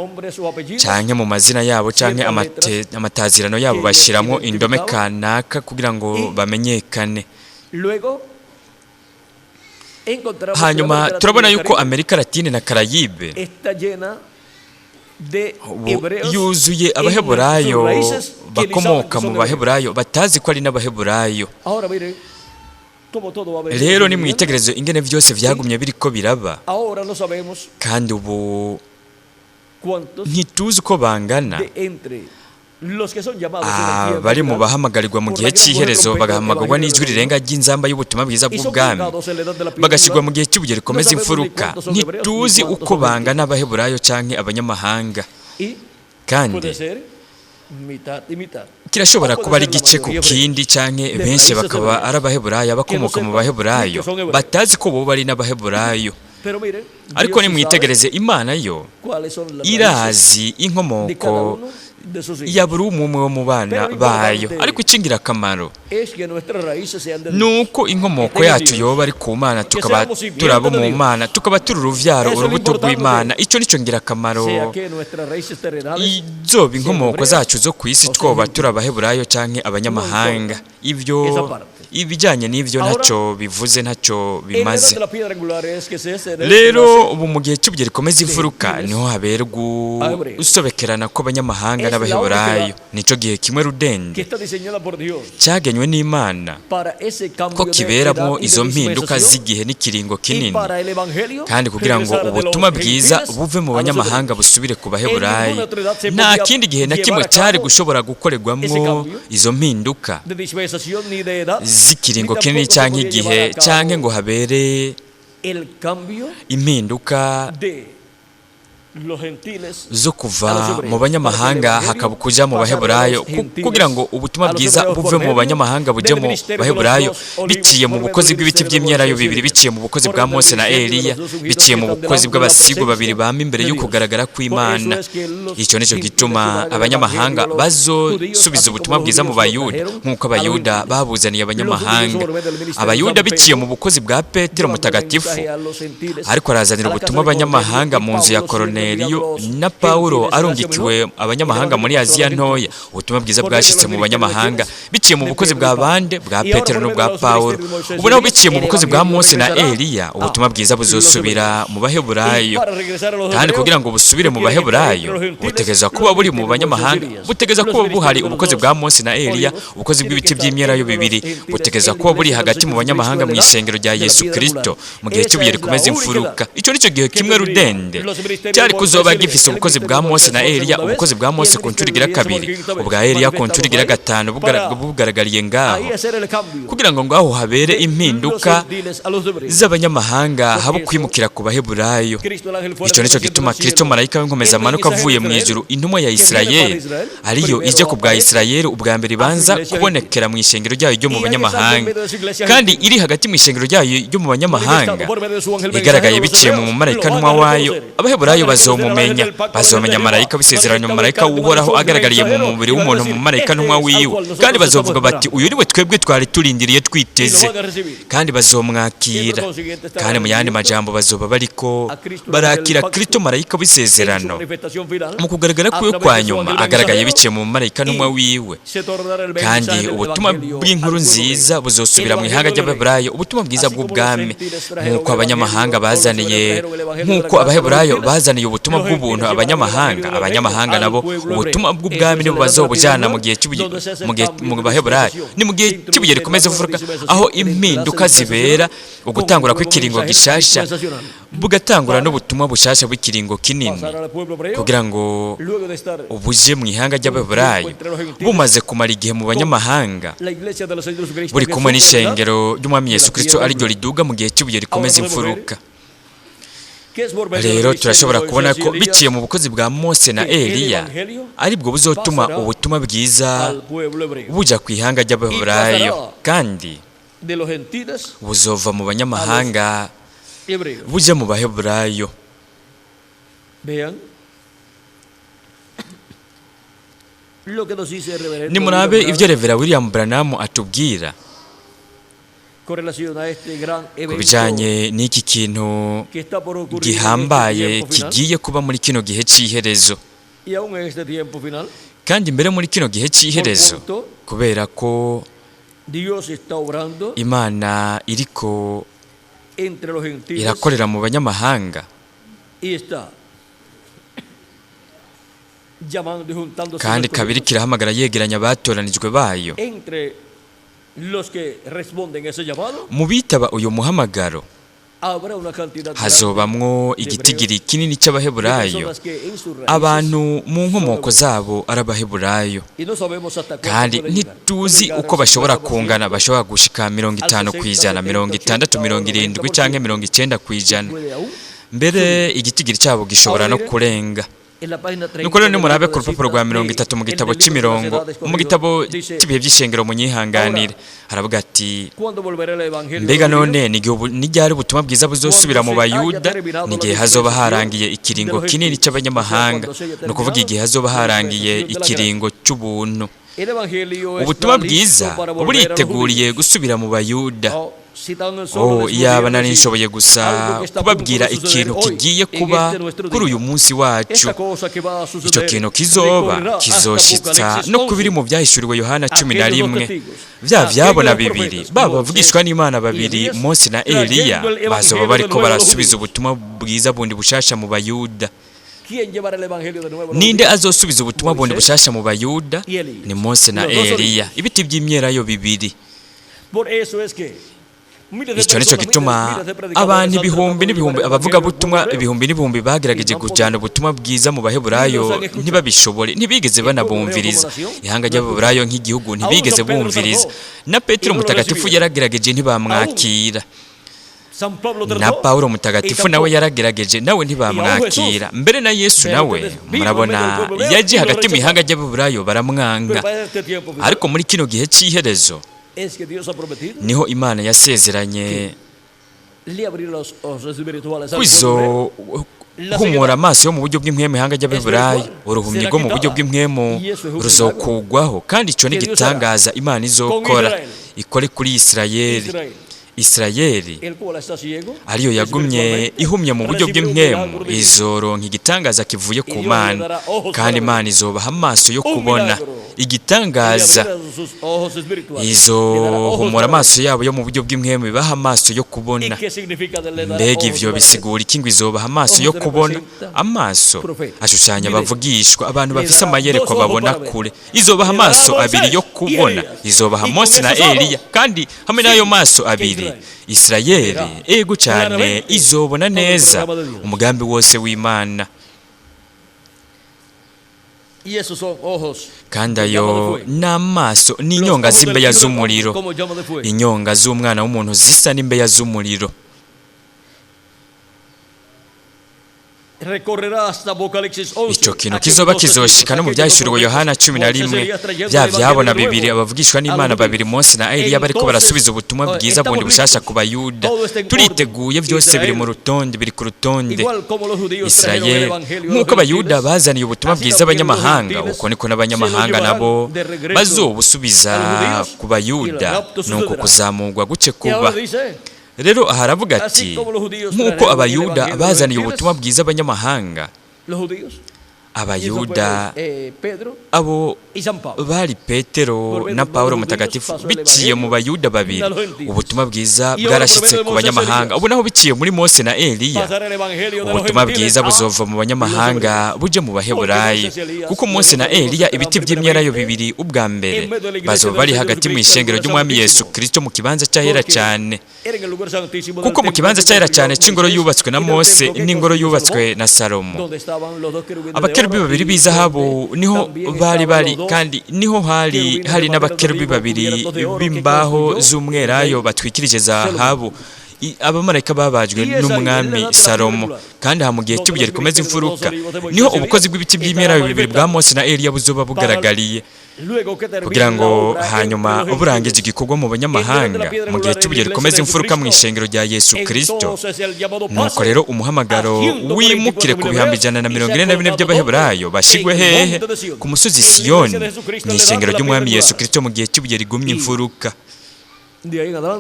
canke mu mazina yabo canke amatazirano yabo bashiramo indome kanaka kugira ngo bamenyekane. Hanyuma turabona yuko Amerika Latine na Karayibe yuzuye Abaheburayo bakomoka mu Baheburayo batazi ko ari n'Abaheburayo. Rero ni mwitegerezo ingene byose byagumye biriko biraba, kandi ubu ntituzi uko bangana. Bari mu bahamagarirwa mu gihe cy'iherezo, bagahamagarwa n'ijwi rirenga ry'inzamba y'ubutumwa bwiza bw'ubwami, bagashyirwa mu gihe cy'ibuye rikomeza imfuruka. Ntituzi uko bangana Abaheburayo canke abanyamahanga, kandi kirashobora kuba ari igice ku kindi, canke benshi bakaba ari Abaheburayo bakomoka mu Baheburayo batazi ko bo bari n'Abaheburayo. Ariko nimwitegereze, Imana yo irazi inkomoko ya buri umwe wo mu bana bayo. Ariko icingira akamaro nuko inkomoko yacu yoba ari ku Mana, tukaba turabo mu Mana, tukaba turi uruvyaro, urubuto rw'Imana. Icyo nico ngira akamaro. Izoba inkomoko zacu zo ku isi twoba turi Abaheburayo canke abanyamahanga, ibyo ibijyanye n'ibyo ntacyo bivuze, ntacyo bimaze. Rero ubu mu gihe cy'ibuye rikomeza imfuruka niho haberwa usobekerana kw'abanyamahanga n'Abaheburayo. Nicyo gihe kimwe rudende cyagenywe n'Imana ko kiberamo izo mpinduka z'igihe n'ikiringo kinini, kandi kugira ngo ubutumwa bwiza buve mu banyamahanga busubire ku Baheburayo. Nta kindi gihe na kimwe cyari gushobora gukorerwamo izo mpinduka z'ikiringo kinini cyangwa igihe, cyangwa ngo habere impinduka zo kuva mu banyamahanga hakaba kuja mu Baheburayo, kugira ngo ubutumwa bwiza buve mu banyamahanga buje mu Baheburayo, biciye mu bukozi bw'ibiti by'imyelayo bibiri, biciye mu bukozi bwa Mose na Eliya, biciye mu bukozi bw'abasigo babiri bama imbere yo kugaragara kw'Imana. Icyo nicyo gituma abanyamahanga bazosubiza ubutumwa bwiza mu Bayuda, nk'uko Abayuda babuzaniye abanyamahanga. Abayuda biciye mu bukozi bwa Petero mutagatifu, ariko arazanira ubutumwa abanyamahanga mu nzu ya Korone Korneliyo na Pawulo arungikiwe abanyamahanga muri Aziya ntoya. Ubutumwa bwiza bwashitse mu banyamahanga biciye mu bukozi bwa bande bwa Petero no bwa Pawulo. Ubu naho biciye mu bukozi bwa Mose na Eliya, ubutumwa bwiza buzosubira mu Baheburayo. Kandi kugira ngo busubire mu Baheburayo, butegeza kuba buri mu banyamahanga, butegeza kuba buhari ubukozi bwa Mose na Eliya, ubukozi bw'ibiti by'imyelayo bibiri, butegeza kuba buri hagati mu banyamahanga mu isengero rya Yesu Kristo mu gihe cy'ubuye rikomeza imfuruka. Icyo nicyo gihe kimwe rudende cyari kuzoba gifise ubukozi bwa Mose na Eliya, ubukozi bwa Mose ku ncuro igira kabiri, ubwa Eliya ku ncuro igira gatanu bugaragariye ngaho, kugira ngo ngaho habere impinduka z'abanyamahanga haba kwimukira ku Baheburayo. Icyo nicyo gituma Kristo marayika w'inkomeza amanuka avuye mu ijuru, intumwa ya Isirayeli ariyo ije ku bwa Isirayeli ubwa mbere ibanza kubonekera mu ishengero ryayo ryo mu banyamahanga, kandi iri hagati mu ishengero ryayo ryo mu banyamahanga igaragaye biciye mu marayika ntumwa wayo. Abaheburayo bazomenya marayika w'isezerano, marayika uhoraho agaragariye mu mubiri w'umuntu mu marayika ntumwa wiwe, kandi bazovuga bati uyu niwe twebwe twari turindiriye twiteze, kandi bazomwakira. Kandi mu yandi majambo bazoba bariko barakira Kristo marayika w'isezerano mu kugaragara kwiwe kwa nyuma agaragaye biciye mu marayika ntumwa wiwe. Kandi ubutumwa bw'inkuru nziza buzosubira mu ihanga ry'Abaheburayo, ubutumwa bwiza bw'ubwami, nk'uko abanyamahanga bazaniye, nk'uko Abaheburayo bazaniye ubutumwa bw'ubuntu abanyamahanga nabo ubutumwa bw'ubwami nibo bazobujana mu gihe mu Baheburayo. Ni mu gihe cy'ubuye rikomeza imfuruka, aho impinduka zibera, ugutangura kw'ikiringo gishasha bugatangura n'ubutumwa bushasha bw'ikiringo kinini, kugira ngo ubuje mu ihanga ry'Abaheburayo bumaze kumara igihe mu banyamahanga, buri kumwe n'ishengero ry'Umwami Yesu Kristo ariryo riduga mu gihe cy'ubuye rikomeza imfuruka. Rero turashobora kubona ko biciye mu bukozi bwa Mose na Eliya aribwo buzotuma ubutumwa bwiza buja ku ihanga ry'Abaheburayo, kandi buzova mu banyamahanga buje mu Baheburayo. Nimurabe ibyo Revera William Branham atubwira ku bijanye n'iki kintu gihambaye kigiye kuba muri kino gihe cy'iherezo. Kandi mbere muri kino gihe cy'iherezo, kubera ko Imana iriko irakorera mu banyamahanga, kandi kabiri kirahamagara yegeranya abatoranijwe bayo. Mu bitaba uyu muhamagaro hazobamwo igitigiri kinini cy'Abaheburayo, abantu mu nkomoko zabo ari Abaheburayo, kandi ntituzi uko bashobora kungana. Bashobora gushika 50%, 60%, 70% canke 90%. Mbere igitigiri cyabo gishobora no kurenga. Nuko rero nimurabe ku rupapuro rwa 30 mu gitabo cy'imirongo, mu gitabo cy'ibihe by'ishengero munyihanganire, haravuga ati mbega none n'iryari ubutumwa bwiza buzosubira mu Bayuda, n'igihe hazoba harangiye ikiringo kinini cy'abanyamahanga, no kuvuga igihe hazoba harangiye ikiringo cy'ubuntu. Ubutumwa bwiza buriteguriye gusubira mu Bayuda. Iyaba nari nshoboye gusa kubabwira ikintu kigiye kuba kuri uyu munsi wacu, icyo kintu kizoshitsa no kubiri mu byahishuriwe Yohana 11, bya byabona bibiri, bavugishwa n'Imana babiri, Mose na Eliya, bazoba bariko barasubiza ubutumwa bwiza bundi bushasha mu Bayuda. Ninde azosubiza ubutumwa bundi bushasha mu Bayuda? Ni Mose na Eliya, ibiti by'imyelayo bibiri. Icyo nicyo gituma abantu ibihumbi n'ibihumbi, abavuga butumwa ibihumbi n'ibihumbi bagerageje kujyana ubutumwa bwiza mu Baheburayo ntibabishobore, ntibigeze banabumviriza. Ihanga ry'Abaheburayo nk'igihugu ntibigeze bumviriza. Na Petero mutagatifu yaragerageje ntibamwakira. Na Pawulo mutagatifu nawe yaragerageje, nawe ntibamwakira. Mbere na Yesu nawe murabona yaje hagati mu ihanga ry'Abaheburayo baramwanga. Ariko muri kino gihe cy'iherezo niho Imana yasezeranye humura amaso yo mu buryo bw'impwemu ihanga ry'Abaheburayo, uruhumyi rwo mu buryo bw'impwemu ruzokugwaho. Kandi icyo ni gitangaza Imana izokora, ikore kuri Isirayeli. Isirayeli ariyo yagumye ihumye mu buryo bw'impwemu izoronka igitangaza kivuye ku Mana, kandi Imana izobaha amaso yo kubona igitangaza, izohumura amaso yabo yo mu buryo bw'impwemu ibaha amaso yo kubona. Mbega ivyo bisigura iki ngo izobaha amaso yo kubona? Amaso ashushanya abavugishwa, abantu bafise amayerekwa babona kure. Izobaha amaso abiri yo kubona, izobaha Mose na Eliya, kandi hamwe n'ayo maso abiri Isirayeli ego cyane izobona neza umugambi wose w'Imana. Kandi ayo n'amaso n'inyonga z'imbeya z'umuriro, inyonga z'umwana w'umuntu zisa n'imbeya z'umuriro. Ico kintu kizoba kizoshika no mu byahishuriwe Yohana 11, bya byabona bibiri abavugishwa n'Imana babiri Mose na Eliya bariko barasubiza ubutumwa bwiza bundi bushasha ku Bayuda. Turiteguye, byose biri mu rutonde, biri ku rutonde. Isirayeli nk'uko Abayuda bazaniye ubutumwa bwiza abanyamahanga, uko niko n'abanyamahanga nabo bazobusubiza ku Bayuda, nuko kuzamurwa guce kuba. Rero haravuga ati nk'uko Abayuda bazaniye ubutumwa bwiza abanyamahanga, Abayuda abo bari Petero na Paulo mutagatifu, biciye mu Bayuda babiri ubutumwa bwiza bwarashitse ku banyamahanga. Ubu naho biciye muri Mose na Eliya, ubutumwa bwiza buzova mu banyamahanga buje mu Baheburayo, kuko Mose na Eliya ibiti by'imyelayo bibiri ubwa mbere bazoba bari hagati mu ishengero ry'Umwami Yesu Kristo mu kibanza cyahera cyane, kuko mu kibanza cyahera cyane c'ingoro yubatswe na Mose n'ingoro yubatswe na Salomo, abakerubi babiri b'izahabu niho bari, kandi niho hari n'abakerubi babiri b'imbaho z'umwelayo batwikirije zahabu, abamarayika babajwe n'umwami Salomo. Kandi mu gihe cy'ubuye rikomeza imfuruka niho ubukozi bw'ibiti by'imyelayo bibiri bwa Mose na Eliya buzoba bugaragariye, kugira ngo hanyuma burangije igikorwa mu banyamahanga mu gihe cy'ubuye rikomeza imfuruka mu ishengero rya Yesu Kristo. Nuko rero umuhamagaro wimukire ku bihumbi 144 by'Abaheburayo bashigwe hehe? Ku musozi Siyoni, mu ishengero ry'Umwami Yesu Kristo mu gihe cy'ubuye rigumye imfuruka.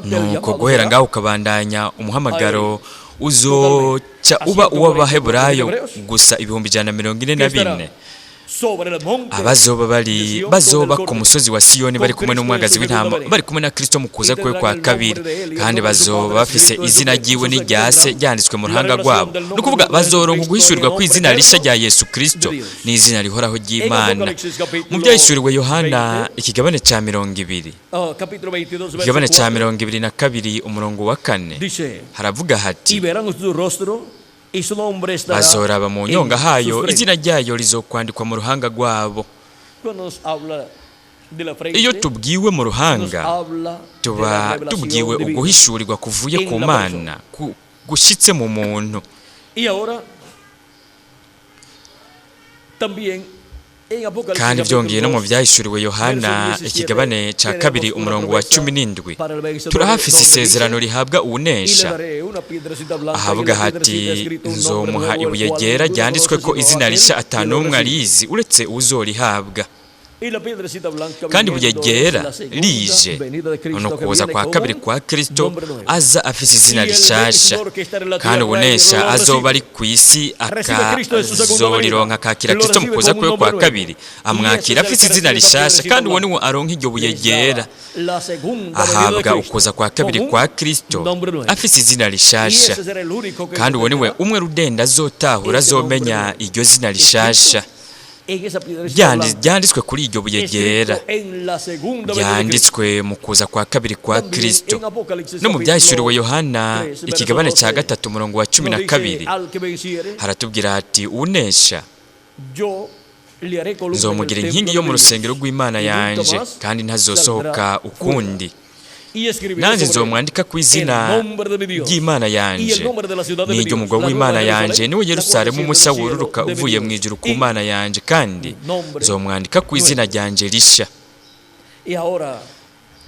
Nuko guhera ngaho ukabandanya umuhamagaro uzoca uba uw'Abaheburayo gusa 144. Bazoba ku musozi wa Siyoni bari kumwe n'umwagazi w'intama, bari kumwe na Kristo mu kuza kwe kwa kabiri, kandi bazoba bafise izina ryiwe n'iryase ryanditswe mu ruhanga rwabo. Nukuvuga bazoronka guhishurirwa kw'izina risha rya Yesu Kristo n'izina rihoraho ry'Imana. Mu byahishuriwe Yohana ikigabane ca 20, ikigabane ca 22 umurongo wa 4 haravuga hati, bazoraba mu nyonga hayo, izina ryayo rizokwandikwa mu ruhanga rwabo. Iyo tubwiwe mu ruhanga, tuba tubwiwe uguhishurirwa kuvuye ku Mana gushitse mu muntu. Kandi byongeye no mu byahishuriwe Yohana ikigabane ca 2 umurongo wa 17 turahafise isezerano rihabwa uwunesha, ahavuga hati, nzomuha ibuye ryera ryanditswe ko izina risha atanumwe arizi uretse uzorihabwa. Kandi ibuye ryera rije no kuza kwa kabiri kwa Kristo aza afise izina rishasha, kandi ubunesha azoba ari ku isi akazorironka akakira Kristo mu kuza kwe kwa kabiri, amwakira afise izina rishasha, kandi uwo niwe aronka iryo buye ryera. Ahabwa ukuza kwa kabiri kwa Kristo afise izina rishasha, kandi uwo niwe umwe rudenda azotahura azomenya iryo zina rishasha ryanditswe kuri iryo buye ryera, ryanditswe mu kuza kwa kabiri kwa Kristo. No mu byahishuriwe Yohana ikigabane ca 3 umurongo wa 12 haratubwira ati, unesha nzomugira inkingi yo mu rusengero rw'Imana yanje, kandi ntazosohoka ukundi. Nanjye nzomwandika ku izina ry'Imana yanje n'iryo mugwa w'Imana yanje, niwe Yerusalemu mushya wururuka uvuye mu ijuru ku Mana yanje, kandi nzomwandika ku izina ryanje risha.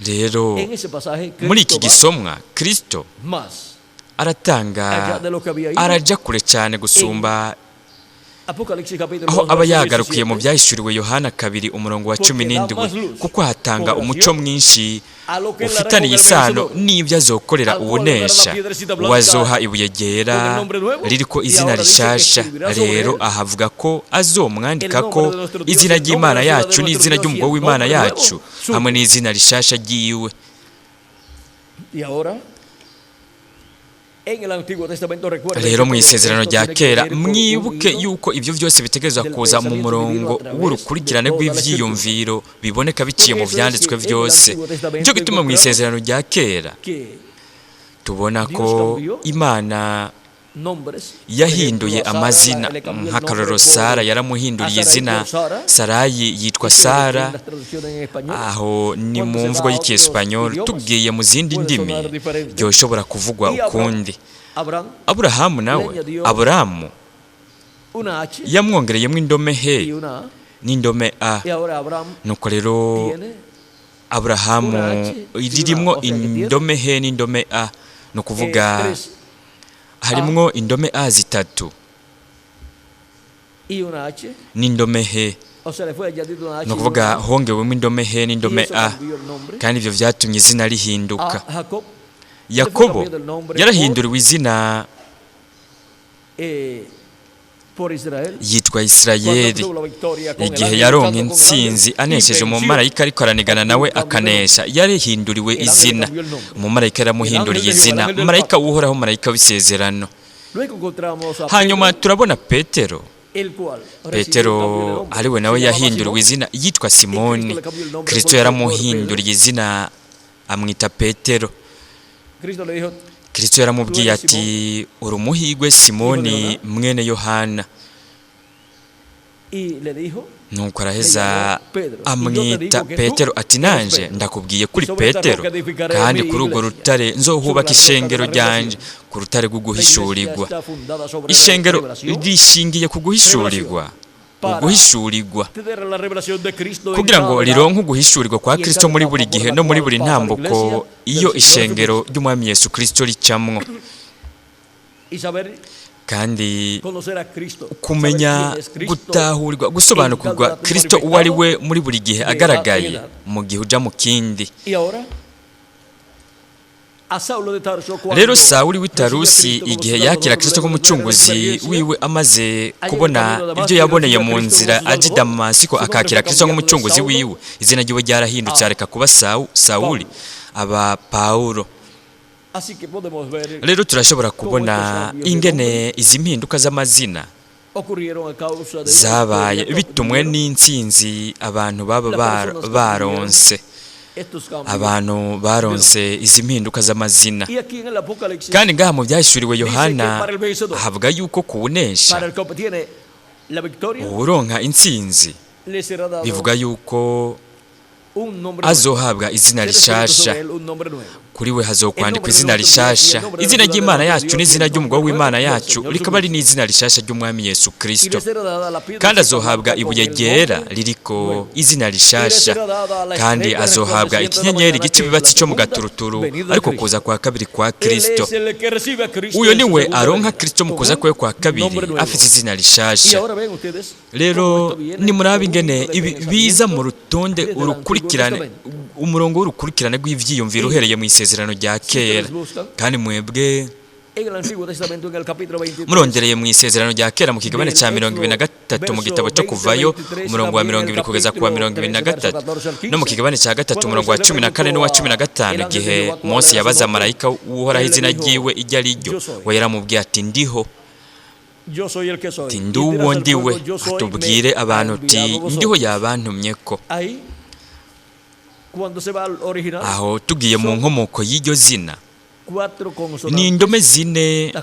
Rero muri iki gisomwa Kristo araja kure cyane gusumba aho aba yagarukiye mu byahishuriwe Yohana 2:17 kuko hatanga umuco mwinshi ufitaniye isano n'ibyo azokorera ubunesha wazoha ibuye ryera ririko izina rishasha. Rero ahavuga ko azomwandika ko izina ry'Imana yacu n'izina ry'umugabo w'Imana yacu hamwe n'izina rishasha ryiwe. Rero mu isezerano rya kera mwibuke yuko ibyo byose bitegerezwa kuza mu murongo w'urukurikirane rw'ivyiyumviro biboneka biciye mu vyanditswe byose. Nicyo gituma mu isezerano rya kera tubona ko Imana yahinduye amazina. Nk'akarorero Sara yaramuhinduriye izina, Sarayi yitwa Sara. Aho ni mu mvugo y'Icyesipanyol. Tubwiye mu zindi ndimi byoshobora kuvugwa ukundi. Aburahamu nawe, Aburamu yamwongereyemo indome he n'indome a. Nuko rero Aburahamu ririmwo indome he n'indome a, no kuvuga harimwo indome a zitatu n'indome he, no kuvuga hongewemo indome he n'indome a, kandi ibyo byatumye izina rihinduka. Yakobo yarahinduriwe izina yitwa Isirayeli igihe yaronka intsinzi anesheje umumarayika ariko aranigana nawe akanesha. Yarahinduriwe izina, umumarayika yaramuhinduriye izina, marayika w'uhoraho, marayika w'isezerano. Hanyuma turabona Petero ariwe nawe yahinduriwe izina yitwa Simoni. Kristo yaramuhinduriye izina amwita Petero. Kristo yaramubwiye ati uri umuhigwe Simoni mwene Yohana. Nuko araheza amwita Petero ati nanje ndakubwiye kuri Petero, kandi kuri urwo rutare nzohubaka ishengero ryanje, ku rutare rwo guhishurirwa. Ishengero rishingiye ku guhishurirwa, uguhishurirwa kugira ngo rironke uguhishurirwa kwa Kristo muri buri gihe no muri buri ntambuko iyo ishengero ry'Umwami Yesu Kristo ricamwo. Kandi kumenya, gutahurirwa, gusobanukirwa Kristo uwo ari we muri buri gihe agaragaye mu gihe uja mu kindi. Rero Sawuli w'i Tarusi igihe yakira Kristo nk'umucunguzi wiwe, amaze kubona ibyo yaboneye mu nzira aje i Damasiko akakira Kristo nk'umucunguzi wiwe, izina ryiwe ryarahindutse areka kuba Sawuli aba Paulo. Rero turashobora kubona ingene izi mpinduka z'amazina zabaye bitumwe n'intsinzi abantu baba baronse. Abantu baronse izi mpinduka z'amazina. Kandi ngaha mu byahishuriwe Yohana havuga yuko kubunesha, uronka intsinzi, bivuga yuko azohabwa izina rishasha. Kuri we hazokwandikwa izina rishasha. Izina ry'Imana yacu n'izina ry'umugabo w'Imana yacu rikaba ari n'izina rishasha ry'Umwami Yesu Kristo. Kandi azohabwa ibuye ryera ririko izina rishasha. Kandi azohabwa ikinyenyeri gicibibatsi cyo mu gaturuturu ariko kuza kwa kabiri kwa Kristo. Uyo niwe aronka Kristo mu kuza kwe kwa kabiri afite izina rishasha. Rero ni murabe ingene biza mu rutonde urukurikirane, umurongo w'urukurikirane rw'ivyiyumviro uhereye mu isezerano rya kera. Kandi mwebwe murondereye mu isezerano rya kera mu kigabane cya 23 mu gitabo cyo Kuvayo umurongo wa 20 kugeza ku wa 23, no mu kigabane cya 3 umurongo wa 14 n'uwa 15, igihe Mose yabaza marayika w'uhoraho izina ryiwe ijya riryo, we yaramubwiye ati ndiho, ati nduwo ndiwe, atubwire abantu uti ndiho yabantumyeko. Aho tugiye mu nkomoko y'iryo zina ni indome zine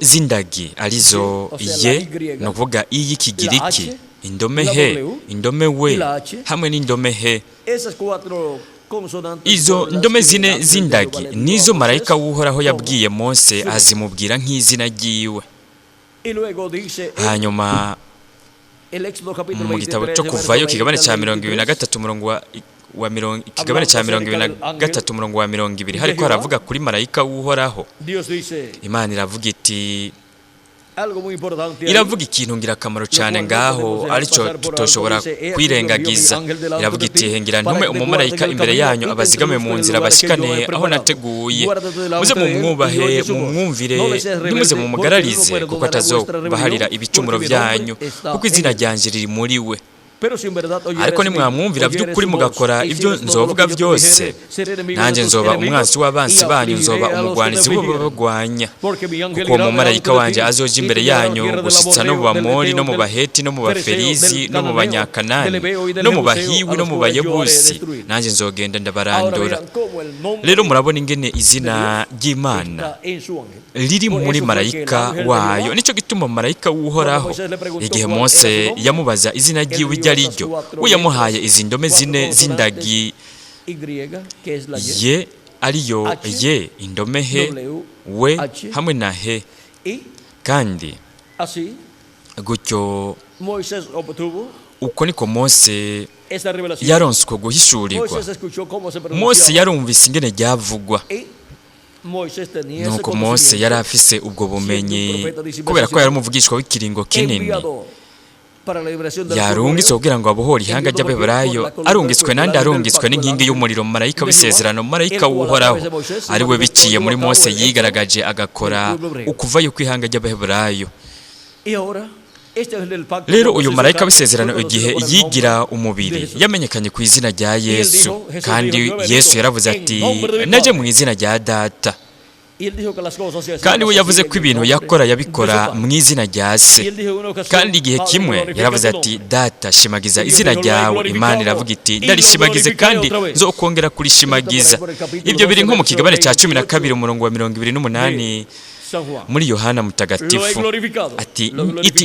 z'indagi arizo ye, no kuvuga iy'ikigiriki, indome he, indome we hamwe n'indome he. Izo ndome zine z'indagi nizo marayika w'uhoraho yabwiye Mose azimubwira nk'izina ryiwe. Hanyuma mu gitabo cyo Kuvayo kigabane cya 23 umurongo wa kigabane cya 23 umurongo wa 20 hariko haravuga kuri marayika w'uhoraho. Imana iravuga iti iravuga ikintu ngirakamaro cyane ngaho aricyo tutoshobora kwirengagiza. Iravuga iti hengira ntume umumarayika imbere yanyu abazigame mu nzira bashikane aho nateguye, muze mumwubahe mumwumvire, ntimuze mumugararize kuko atazobaharira ibicumuro byanyu, kuko izina ryanjye riri muri we. Ariko nimwamwumvira by'ukuri mugakora ibyo nzovuga byose, nanjye nzoba umwansi w'abansi banyu, nzoba umugwanizi w'ababagwanya. Kuko umumarayika wanjye azoja imbere yanyu gushitsa no mu Bamori no mu Baheti no mu Baferizi no mu Banyakanani no mu Bahiwi no mu Bayebusi, nanjye nzogenda ndabarandura. Rero murabona ingene izina ry'Imana riri muri marayika wayo. Nicyo gituma marayika w'Uhoraho igihe Mose yamubaza izina ryiwe ryo, we yamuhaye izi ndome zine z'indagi ye, ariyo ye, indome he, we hamwe na he. Kandi gutyo uko niko Mose yaronswe guhishurirwa. Mose yarumvise ingene ryavugwa, nuko Mose yari afise ubwo bumenyi kubera ko yari umuvugishwa w'ikiringo kinini. Yarungitswe kugira ngo abohore ihanga ry'Abaheburayo, arungitswe nandi arungitswe n'inkingi y'umuriro, marayika w'isezerano, marayika w'Uhoraho, ari we biciye muri Mose yigaragaje agakora ukuvayo kw'ihanga ry'Abaheburayo. Rero uyu marayika w'isezerano igihe yigira umubiri yamenyekanye ku izina rya Yesu, kandi Yesu yaravuze ati naje mu izina rya Data. Kandi we yavuze ko ibintu yakora yabikora mu izina rya Se. Kandi igihe kimwe yaravuze ati Data shimagiza izina ryawe. Imana iravuga iti ndarishimagize kandi nzokongera kurishimagiza. Ibyo biri nko mu kigabane cya 12 umurongo wa 28 muri Yohana mutagatifu. Ati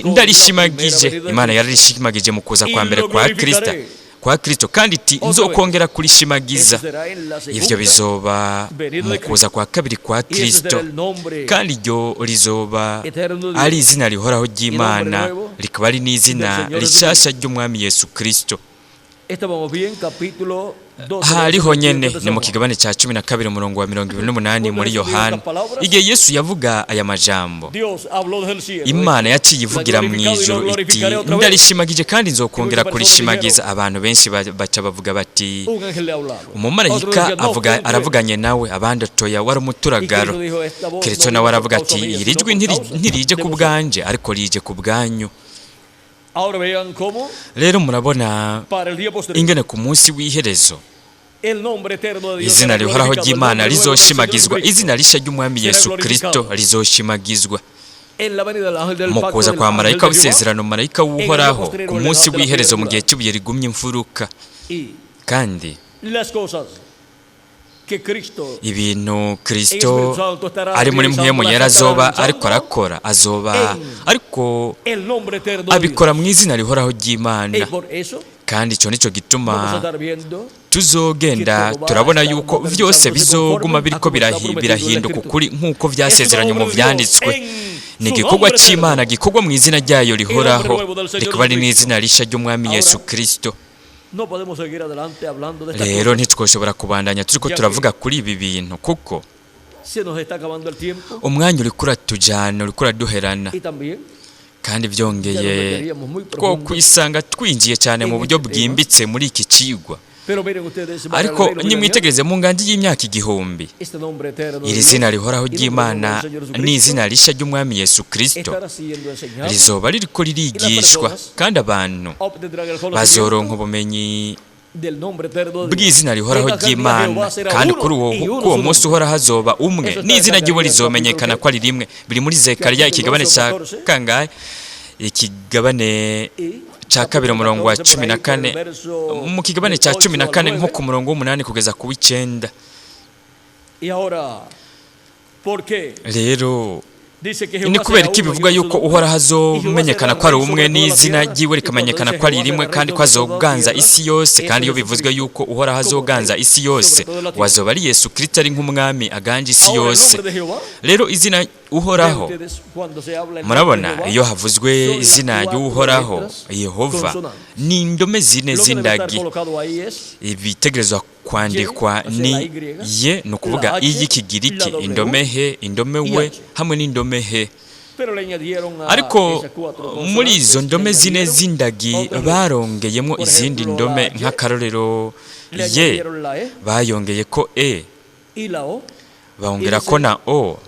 ndarishimagije. Imana yararishimagije mu kuza kwa mbere kwa Kristo, kandi iti nzokongera kurishimagiza. Ivyo bizoba mu kuza kwa kabiri kwa Kristo, kandi iryo rizoba ari izina rihoraho ry'Imana, rikaba ari n'izina rishasha ry'Umwami Yesu Kristo. Hariho nyene ni mu kigabane cya 12 umurongo wa 28 muri Yohana. Igihe Yesu yavuga aya majambo, Imana yaciye ivugira mu ijuru iti ndarishimagije kandi nzokongera kurishimagiza. Abantu benshi baca bavuga bati umumarayika aravuganye nawe, abandi atoya wari umuturagaro. Kristo nawe aravuga ati iri jwi ntirije ku bwanje ariko rije ku bwanyu. Rero murabona ingene ku munsi w'iherezo izina rihoraho ry'Imana rizoshimagizwa, izina rishya ry'Umwami Yesu Kristo rizoshimagizwa. Mu kuza kwa marayika w'isezerano, marayika w'Uhoraho ku munsi w'iherezo mu gihe cy'ubuye rigumye imfuruka. Kandi ibintu Kristo ari muri mpwemu yera azoba ariko arakora, ariko abikora mu izina rihoraho ry'Imana. Kandi icyo nicyo gituma tuzogenda turabona yuko byose bizoguma biriko birahinduka ukuri nk'uko byasezeranye mu byanditswe. Ni igikorwa cy'Imana gikorwa mu izina ryayo rihoraho, rikaba ari n'izina rishya ry'Umwami Yesu Kristo. Rero ntitwoshobora kubandanya turiko turavuga kuri ibi bintu kuko umwanya uriko uratujana, uriko uraduherana. Kandi byongeye two kwisanga twinjiye cyane mu buryo bwimbitse muri iki cigwa. Ariko nimwitegereze mu ngandi y'imyaka 1000, iri zina rihoraho ry'Imana ni izina rishya ry'Umwami Yesu Kristo rizoba ririko ririgishwa, kandi abantu bazoronka ubumenyi bw'izina rihoraho ry'Imana. Kandi kuri uwo munsi uhoraho hazoba umwe, n'izina ry'iwe rizomenyekana ko ari rimwe. Biri muri Zekariya ikigabane cya kangahe? Ikigabane cya 2 umurongo wa 14, mu kigabane cya 14 nko ku murongo w'8 kugeza ku w'9. Rero ni kubera ko bivuga yuko uhoraho azomenyekana ko ari umwe, n'izina ryiwe rikamenyekana ko ari rimwe, kandi ko azoganza isi yose. Kandi iyo bivuzwe yuko uhoraho azoganza isi yose, wazoba ari Yesu Kristo ari nk'umwami aganje isi yose. Rero izina uhoraho, murabona iyo havuzwe izina ry'uhoraho Yehova, ni indome zine z'indagi. Ibitegerezwa kwandikwa ni ye, no kuvuga iy'ikigiriki, indome he, indome we hamwe n'indome he. ariko muri izo ndome zine z'indagi barongeyemo izindi ndome nk'akarorero ye bayongeye ko e bongera ko na o,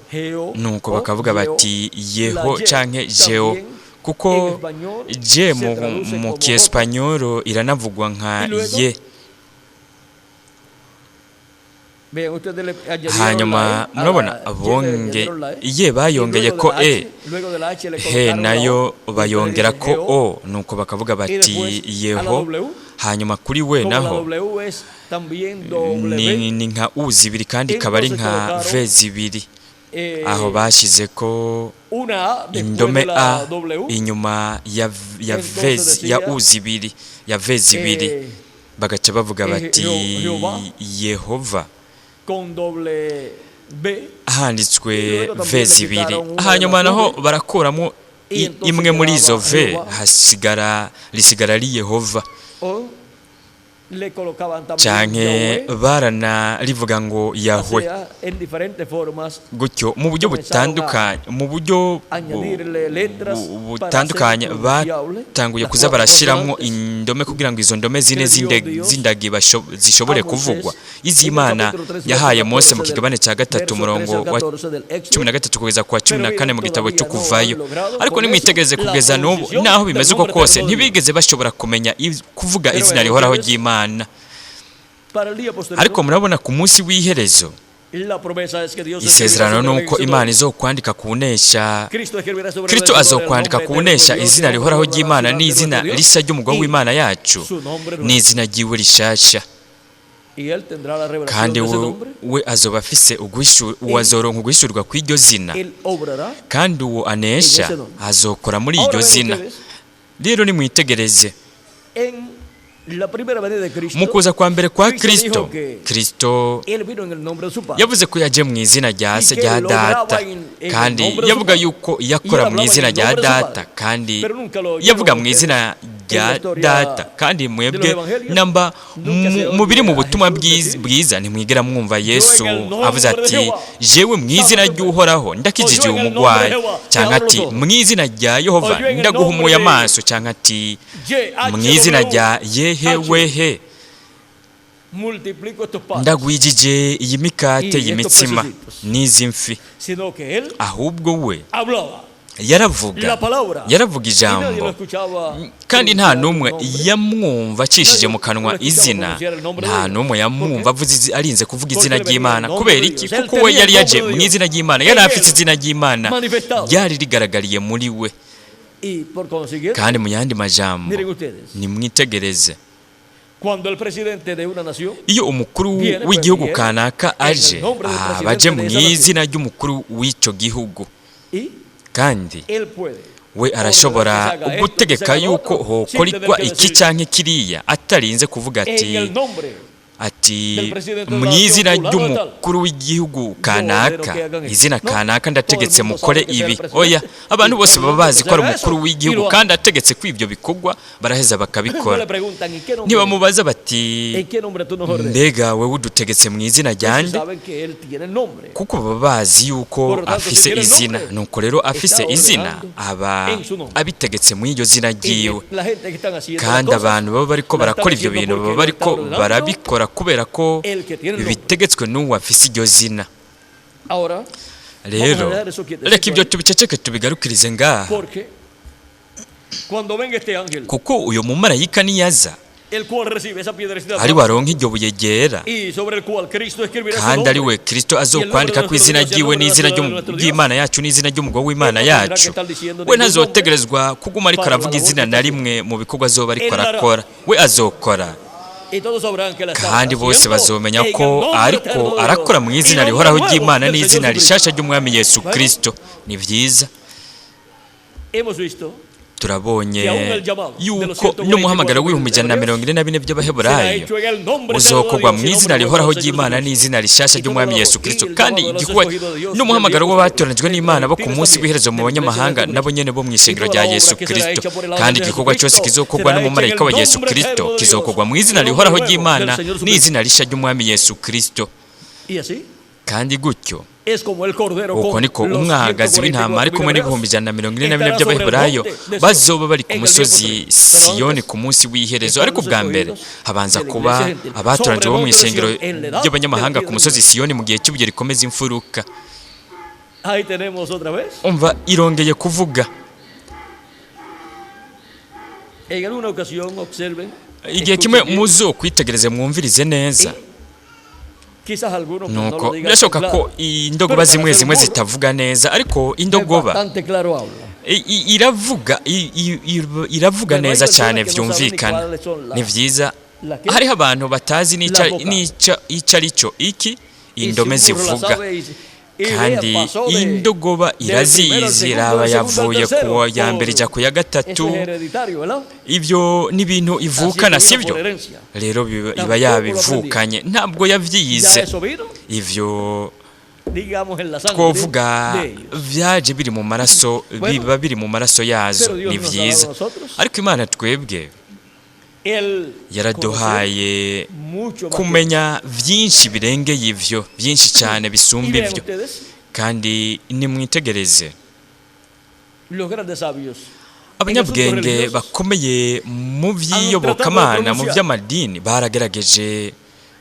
nuko bakavuga bati yeho canke jeo, kuko je mu kiespanyolo iranavugwa nka ye. Hanyuma murabona ye bayongeye ko e, he nayo bayongera ko o, nuko bakavuga bati yeho. Hanyuma kuri we naho ni nka u zibiri kandi ikaba ari nka v zibiri, aho bashize ko indome a inyuma ya u zibiri, ya v zibiri, bagaca bavuga bati Yehova handitswe v zibiri. Hanyuma naho barakuramo imwe muri izo v, risigara ari Yehova, canke barana rivuga ngo Yahwe, gutyo mu buryo butandukanye batanguye kuza barashiramo indome kugira ngo izo ndome zine z'indagi zishobore kuvugwa. Iz'Imana yahaye Mose mu kigabane cya gatatu murongo wa 13 kugeza kwa 14 mu gitabo cyo Kuvayo. Ariko nimwitegereze kugeza n'ubu naho bimeze uko kose ntibigeze bashobora kumenya kuvuga izina rihoraho ry'Imana. Ariko murabona ku munsi w'iherezo isezerano nuko Imana izokwandika kunesha, Kristo azokwandika kunesha izina rihoraho ry'Imana n'izina rishya ry'umugabo w'Imana yacu n'izina ryiwe rishasha. Kandi we azoba afise uwazoronka uguhishurwa kw'iryo zina, kandi uwo anesha azokora muri iryo zina. Rero nimwitegereze mu kuza kwa mbere kwa Kristo yavuze ko yaje mu izina rya Se rya Data, kandi yavuga yuko yakora mu izina rya Data, kandi yavuga mu izina rya Data. Kandi mwebwe namba mubiri mu butumwa bwiza ntimwigera mwumva Yesu avuze ati jewe mu izina ry'Uhoraho ndakijije umugwayi, cyangwa ati mu izina rya Yehova ndaguhumuye amaso, cyangwa ati mu izina rya Yehewehe ndagwijije iyi mikate y'imitsima n'izi mfi. Ahubwo we yaravuga ijambo, kandi nta n'umwe yamwumva acishije mu kanwa izina, nta n'umwe yamwumva avuze arinze kuvuga izina ry'Imana. Kubera iki? Kuko we yari yaje mu izina ry'Imana, yari afite izina ry'Imana ryari rigaragariye muri we. Kandi mu yandi majambo nimwitegereze, iyo umukuru w'igihugu kanaka aje, baje mu izina ry'umukuru w'icyo gihugu, kandi we arashobora gutegeka yuko hokorwa iki canke kiriya atarinze kuvuga ati mu izina ry'umukuru w'igihugu kanaka, izina kanaka ndategetse mukore ibi. Oya, abantu bose baba bazi ko ari umukuru w'igihugu kandi ategetse ko ibyo bikorwa, baraheza bakabikora. Ntibamubaza bati mbega wewe udutegetse mu izina ryande, kuko baba bazi yuko afise izina. Nuko rero afise izina aba abitegetse mu iryo zina ryiwe, kandi abantu baba bariko barakora ibyo bintu baba bariko barabikora kubera ko bitegetswe n'uwo afise iryo zina. Rero reka ibyo tubiceceke tubigarukirize ngaha, kuko uyo mumarayika niyaza ari waronka iryo buye ryera, kandi ari we Kristo azokwandika ku izina ryiwe n'izina ry'Imana yacu n'izina ry'umugabo w'Imana yacu. We ntazotegerezwa kuguma ariko aravuga izina na rimwe mu bikorwa azoba ariko arakora, we azokora. Kandi bose bazomenya ko ariko arakora mu izina rihoraho ry'Imana n'izina rishasha ry'Umwami Yesu Kristo. Ni vyiza turabonye yuko n'umuhamagaro w'144 by'Abaheburayo uzokorwa mu izina rihoraho ry'Imana n'izina rishasha ry'Umwami Yesu Kristo. Kandi igikorwa n'umuhamagaro w'abatoranijwe n'Imana bo ku munsi w'iherezo mu banyamahanga nabo nyene bo mu ishengero rya Yesu Kristo. Kandi igikorwa cyose kizokorwa n'umumarayika wa Yesu Kristo kizokorwa mu izina rihoraho ry'Imana n'izina rishasha ry'Umwami Yesu Kristo. kandi gutyo uko niko umwagazi w'intama ari kumwe n'ibihumbi 144 by'Abaheburayo bazoba bari ku musozi Siyoni ku munsi w'iherezo. Ariko bwa mbere habanza kuba abatoranije bo mu ishengero ry'abanyamahanga ku musozi Siyoni mu gihe cy'ubugiye rikomeza imfuruka. Umva irongeye kuvuga. Igihe kimwe muzo kwitegereze mwumvirize neza. Nuko birashoboka ko indogoba zimwe zitavuga neza, ariko indogoba iravuga neza cyane byumvikana. Ni byiza, hariho abantu batazi n'icyo ari cyo iki indome zivuga, kandi indogoba irazizi, iraba yavuye ku ya mbere ijya ku ya gatatu. Ibyo ni ibintu ivukana, sibyo? Rero iba yabivukanye, ntabwo yabyize. Ibyo twovuga byaje biri mu maraso, biba biri mu maraso yazo. Ni byiza, ariko Imana twebwe yaraduhaye kumenya byinshi birengeye ibyo, byinshi cyane bisumba ibyo. Kandi nimwitegereze abanyabwenge bakomeye mu by'iyobokamana, mu by'amadini,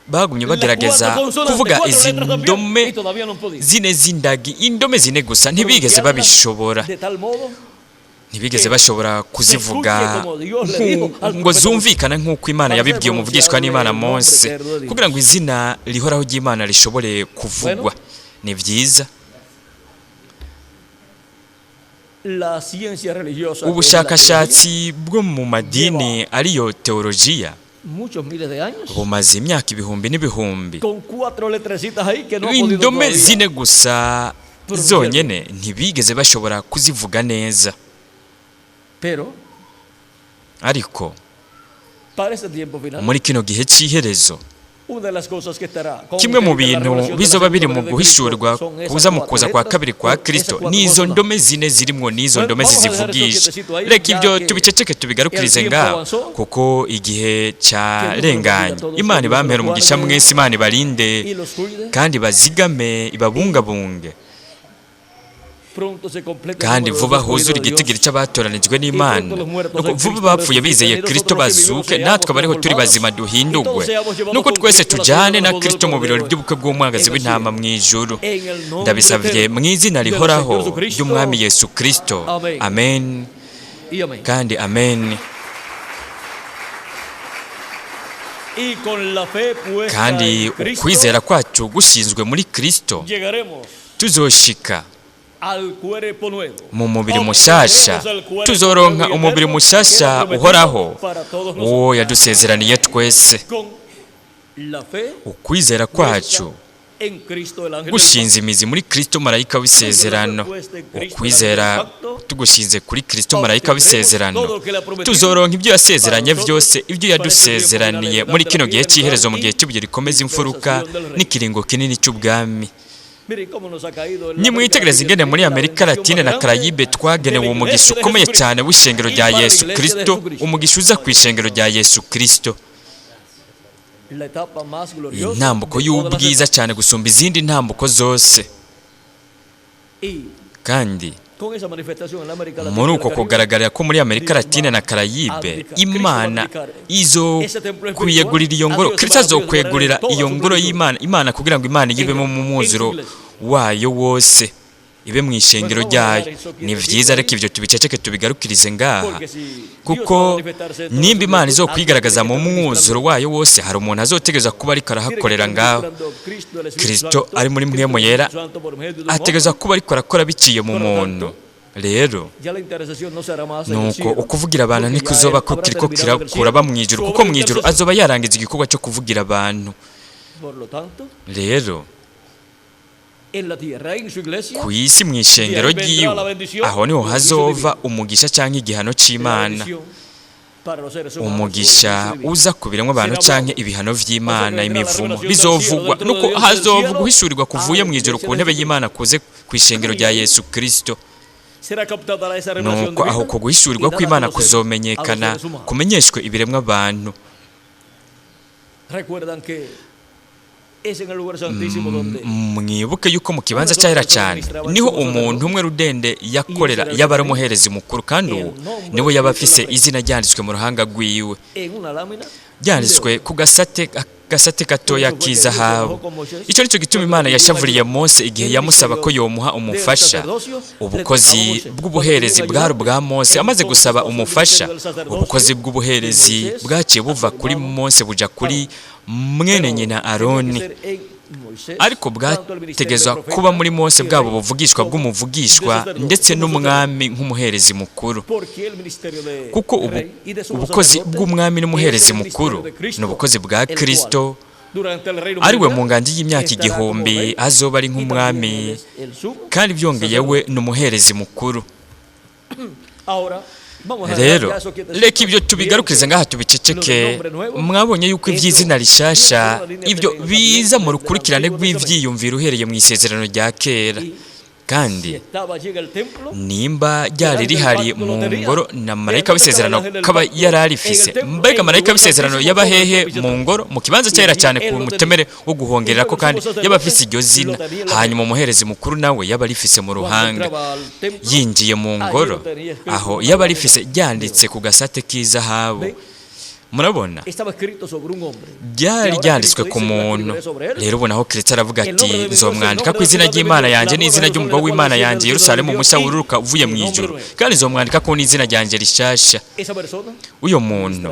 bagumye bagerageza kuvuga izi ndome zine z'indagi, indome zine gusa, ntibigeze babishobora. Ntibigeze bashobora kuzivuga ngo zumvikana nk'uko Imana yabibwiye umuvugishwa n'Imana Mose, kugira ngo izina rihoraho ry'Imana rishobore kuvugwa. Ni byiza. Ubushakashatsi bwo mu madini ariyo teolojiya bumaze imyaka ibihumbi n'ibihumbi. Indome zine gusa zonyine ntibigeze bashobora kuzivuga neza. Ariko muri kino gihe cy'iherezo, kimwe mu bintu bizoba biri mu guhishurwa kuza mu kuza kwa kabiri kwa Kristo n'izo ndome zine zirimo, n'izo ndome zizivugisha. Reka ibyo tubiceceke tubigarukirize ngaho, kuko igihe cyarenganye. Imana ibampera umugisha mwese, Imana ibarinde kandi bazigame, ibabungabunge, kandi vuba huzura igitigiri cy'abatoranijwe n'Imana. Nuko vuba bapfuye bizeye Kristo bazuke, natwe bariho turi bazima duhindurwe, nuko twese tujyane na Kristo mu birori by'ubukwe bw'umwagazi w'intama mu ijuru. Ndabisabye mu izina rihoraho ry'Umwami Yesu Kristo. Amen kandi amen. Kandi ukwizera kwacu gushinzwe muri Kristo, tuzoshika mu mubiri mushasha, tuzoronka umubiri mushasha uhoraho, uwo yadusezeraniye twese. Ukwizera kwacu gushinze imizi muri Kristo marayika w'isezerano. Ukwizera tugushinze kuri Kristo marayika w'isezerano, tuzoronka ibyo yasezeranye byose, ibyo yadusezeraniye muri kino gihe cy'iherezo, mu gihe cy'ubugiye rikomeza imfuruka n'ikiringo kinini cy'ubwami. Nimwitegereze ingene muri Amerika Latine na Karayibe twagenewe umugisha ukomeye cyane w'ishengero rya Yesu Kristo, umugisha uza ku ishengero rya Yesu Kristo. Intambuko y'ubwiza cyane gusumba izindi ntambuko zose. Kandi muri uko kugaragara ko muri Amerika Latine na Karayibe, Imana izo kwiyegurira iyo ngoro, Kristo azokwegurira iyo ngoro y'Imana, Imana kugira ngo Imana yibemo mu mwuzuro wayo wose, ibe mu ishengero ryayo. Ni byiza, reka ibyo tubiceceke tubigarukirize ngaha, kuko nimba Imana izo kwigaragaza mu mwuzuro wayo wose, hari umuntu azotegereza kuba ariko arahakorera ngaho. Kristo ari muri mwemu yera ategereza kuba ariko arakora biciye mu muntu. Rero nuko ukuvugira abantu ntikuzoba kiriko kirakura mu ijuru, kuko mu ijuru azoba yarangiza igikorwa cyo kuvugira abantu. Rero ku isi mu ishengero ry'iwe, aho niho hazova umugisha cyangwa igihano cy'Imana. Umugisha uza kubiremwa abantu cyangwa ibihano vy'Imana, imivumo bizovugwa, nuko hazova guhishurirwa kuvuye mu ijuru ku ntebe y'Imana kuze ku ishengero rya Yesu Kristo. Nuko aho ko guhishurirwa kw'Imana kuzomenyekana, kumenyeshwe ibiremwa abantu. mwibuke yuko mu kibanza cyahera cyane niho umuntu umwe rudende yakorera yaba ari umuherezi mukuru, kandi uwo niwe yaba afise izina ryanditswe mu ruhanga rwiwe, ryanditswe ku gasate gatoya k'izahabu. Icyo nicyo gituma Imana yashavuriye Mose igihe yamusaba ko yomuha umufasha. Ubukozi bw'ubuherezi bwari ubwa Mose. Amaze gusaba umufasha, ubukozi bw'ubuherezi bwaciye buva kuri Mose buja kuri mwene nyina Aroni, ariko bwategezwa kuba muri Mose bwabo buvugishwa bw'umuvugishwa ndetse n'umwami nk'umuherezi mukuru, kuko ubukozi bw'umwami n'umuherezi mukuru ni ubukozi bwa Kristo, ariwe mu ngandi y'imyaka 1000 azoba ari nk'umwami, kandi byongeyewe n'umuherezi mukuru. Rero reka ibyo tubigarukirize ngaha tubiceceke. Mwabonye yuko iby'izina rishasha ibyo biza mu rukurikirane rw'ivyiyumviro uhereye mu isezerano rya kera, kandi nimba ryari rihari mu ngoro na marayika w'isezerano kaba yararifise, mbega marayika w'isezerano yabahehe mu ngoro mu kibanza cyera cyane ku mutemere wo guhongerera ko, kandi yabafise iryo zina. Hanyuma umuherezi mukuru nawe yabarifise mu ruhanga, yinjiye mu ngoro aho yabarifise ryanditse ku gasate k'izahabu. Murabona ryari ryanditswe ku muntu. Rero ubona aho Kristo aravuga ati nzomwandika ku izina ry'Imana yanjye n'izina ry'umugabo w'Imana yanjye Yerusalemu mushya wururuka uvuye mu ijuru, kandi nzomwandika ko n'izina ryanjye rishasha. Uyo muntu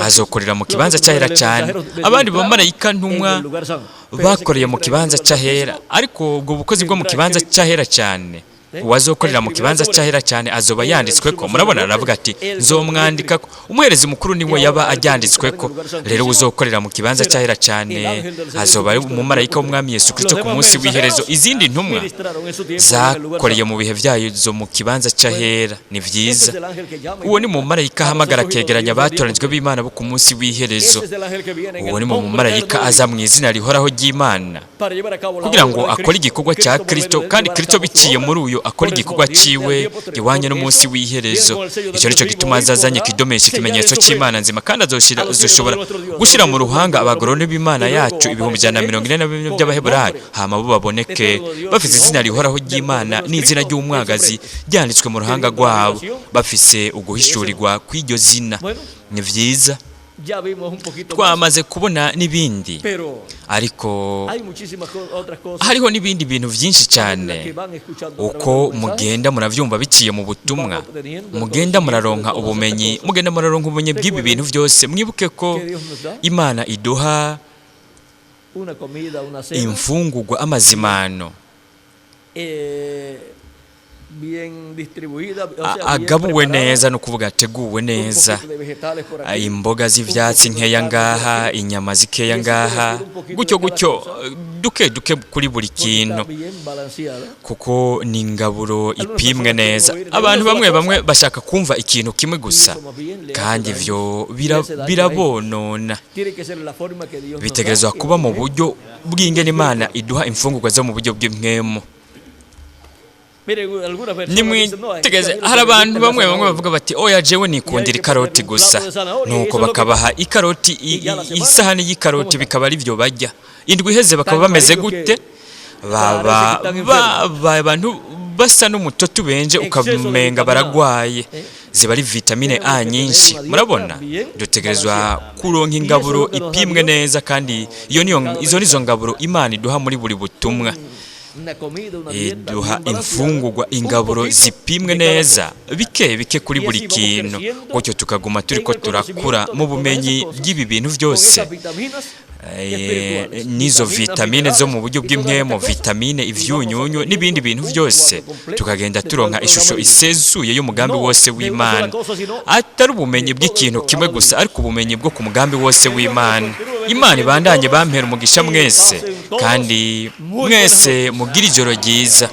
azokorera mu kibanza cyahera cyane. Abandi bamarayika ntumwa bakoreye mu kibanza cyahera, ariko ubwo bukozi bwo mu kibanza cyahera cyane uwazokorera mu kibanza cyahera cyane azoba yanditswe ko. Murabona aravuga ati nzomwandika ko. Umuherezi mukuru niwe yaba ajyanditswe ko. Rero uzokorera mu kibanza cyahera cyane azoba ari umumarayika w'umwami Yesu Kristo ku munsi w'iherezo. Izindi ntumwa zakoreye mu bihe byayo zo mu kibanza cyahera. Ni byiza, uwo ni mu marayika ahamagara kegeranya abatoranijwe b'Imana bo ku munsi w'iherezo. Uwo ni mu marayika aza mu izina rihoraho ry'Imana kugira ngo akore igikorwa cya Kristo, kandi Kristo biciye muri uyu akora igikorwa ciwe giwanye n'umunsi w'iherezo. Icyo nicyo gituma azazanye kidomesha ikimenyetso cy'Imana nzima, kandi azoshobora gushira mu ruhanga abagorone b'Imana yacu 142 by'Abaheburayo, hama bo baboneke bafise izina rihoraho ry'Imana n'izina ry'Umwagazi ryanditswe mu ruhanga rwabo, bafise uguhishurirwa kw'iryo zina. Ni vyiza, twamaze kubona n'ibindi, ariko hariho n'ibindi bintu byinshi cyane. Uko mugenda muravyumva biciye mu butumwa, mugenda muraronka ubumenyi, mugenda muraronka ubumenyi bw'ibi bintu byose. Mwibuke ko Imana iduha imfungurwa, amazimano agabuwe neza, no kuvuga ateguwe neza. Imboga z'ivyatsi nkeya ngaha, inyama zikeya ngaha, gutyo duke kuri buri kintu, kuko ni ingaburo ipimwe neza. Abantu bamwe bashaka kumva ikintu kimwe gusa, kandi ivyo birabonona. Bitegerezwa kuba mu buryo bw'ingene Imana iduha imfungurwa zo mu buryo bw'impwemu. Nimwitegeze, hari abantu bamwe bavuga bati oya jewe nikundira ikaroti gusa, nuko bakabaha ikaroti, isahani y'ikaroti bikaba ari byo bajya. Indwi iheze bakaba bameze gute? Abantu basa n'umutoto benje ukamenga baragwaye. Ziba ari vitamine A nyinshi. Murabona, dutegerezwa kuronka ingaburo ipimwe neza, kandi izo nizo ngaburo Imana iduha muri buri butumwa. Duha imfungurwa, ingaburo zipimwe neza, bike kuri buri kintu, gutyo tukaguma turiko turakura mu bumenyi bw'ibi bintu byose. Nizo vitamine zo mu buryo bw'impwemo, vitamine, ivyunyunyu n'ibindi bintu byose, tukagenda turonka ishusho isesuye y'umugambi wose w'Imana. Atari ubumenyi bw'ikintu kimwe gusa, ariko ubumenyi bwo ku mugambi wose w'Imana. Imana ibandanye bampera umugisha mwese, kandi mwese mugira ijoro ryiza.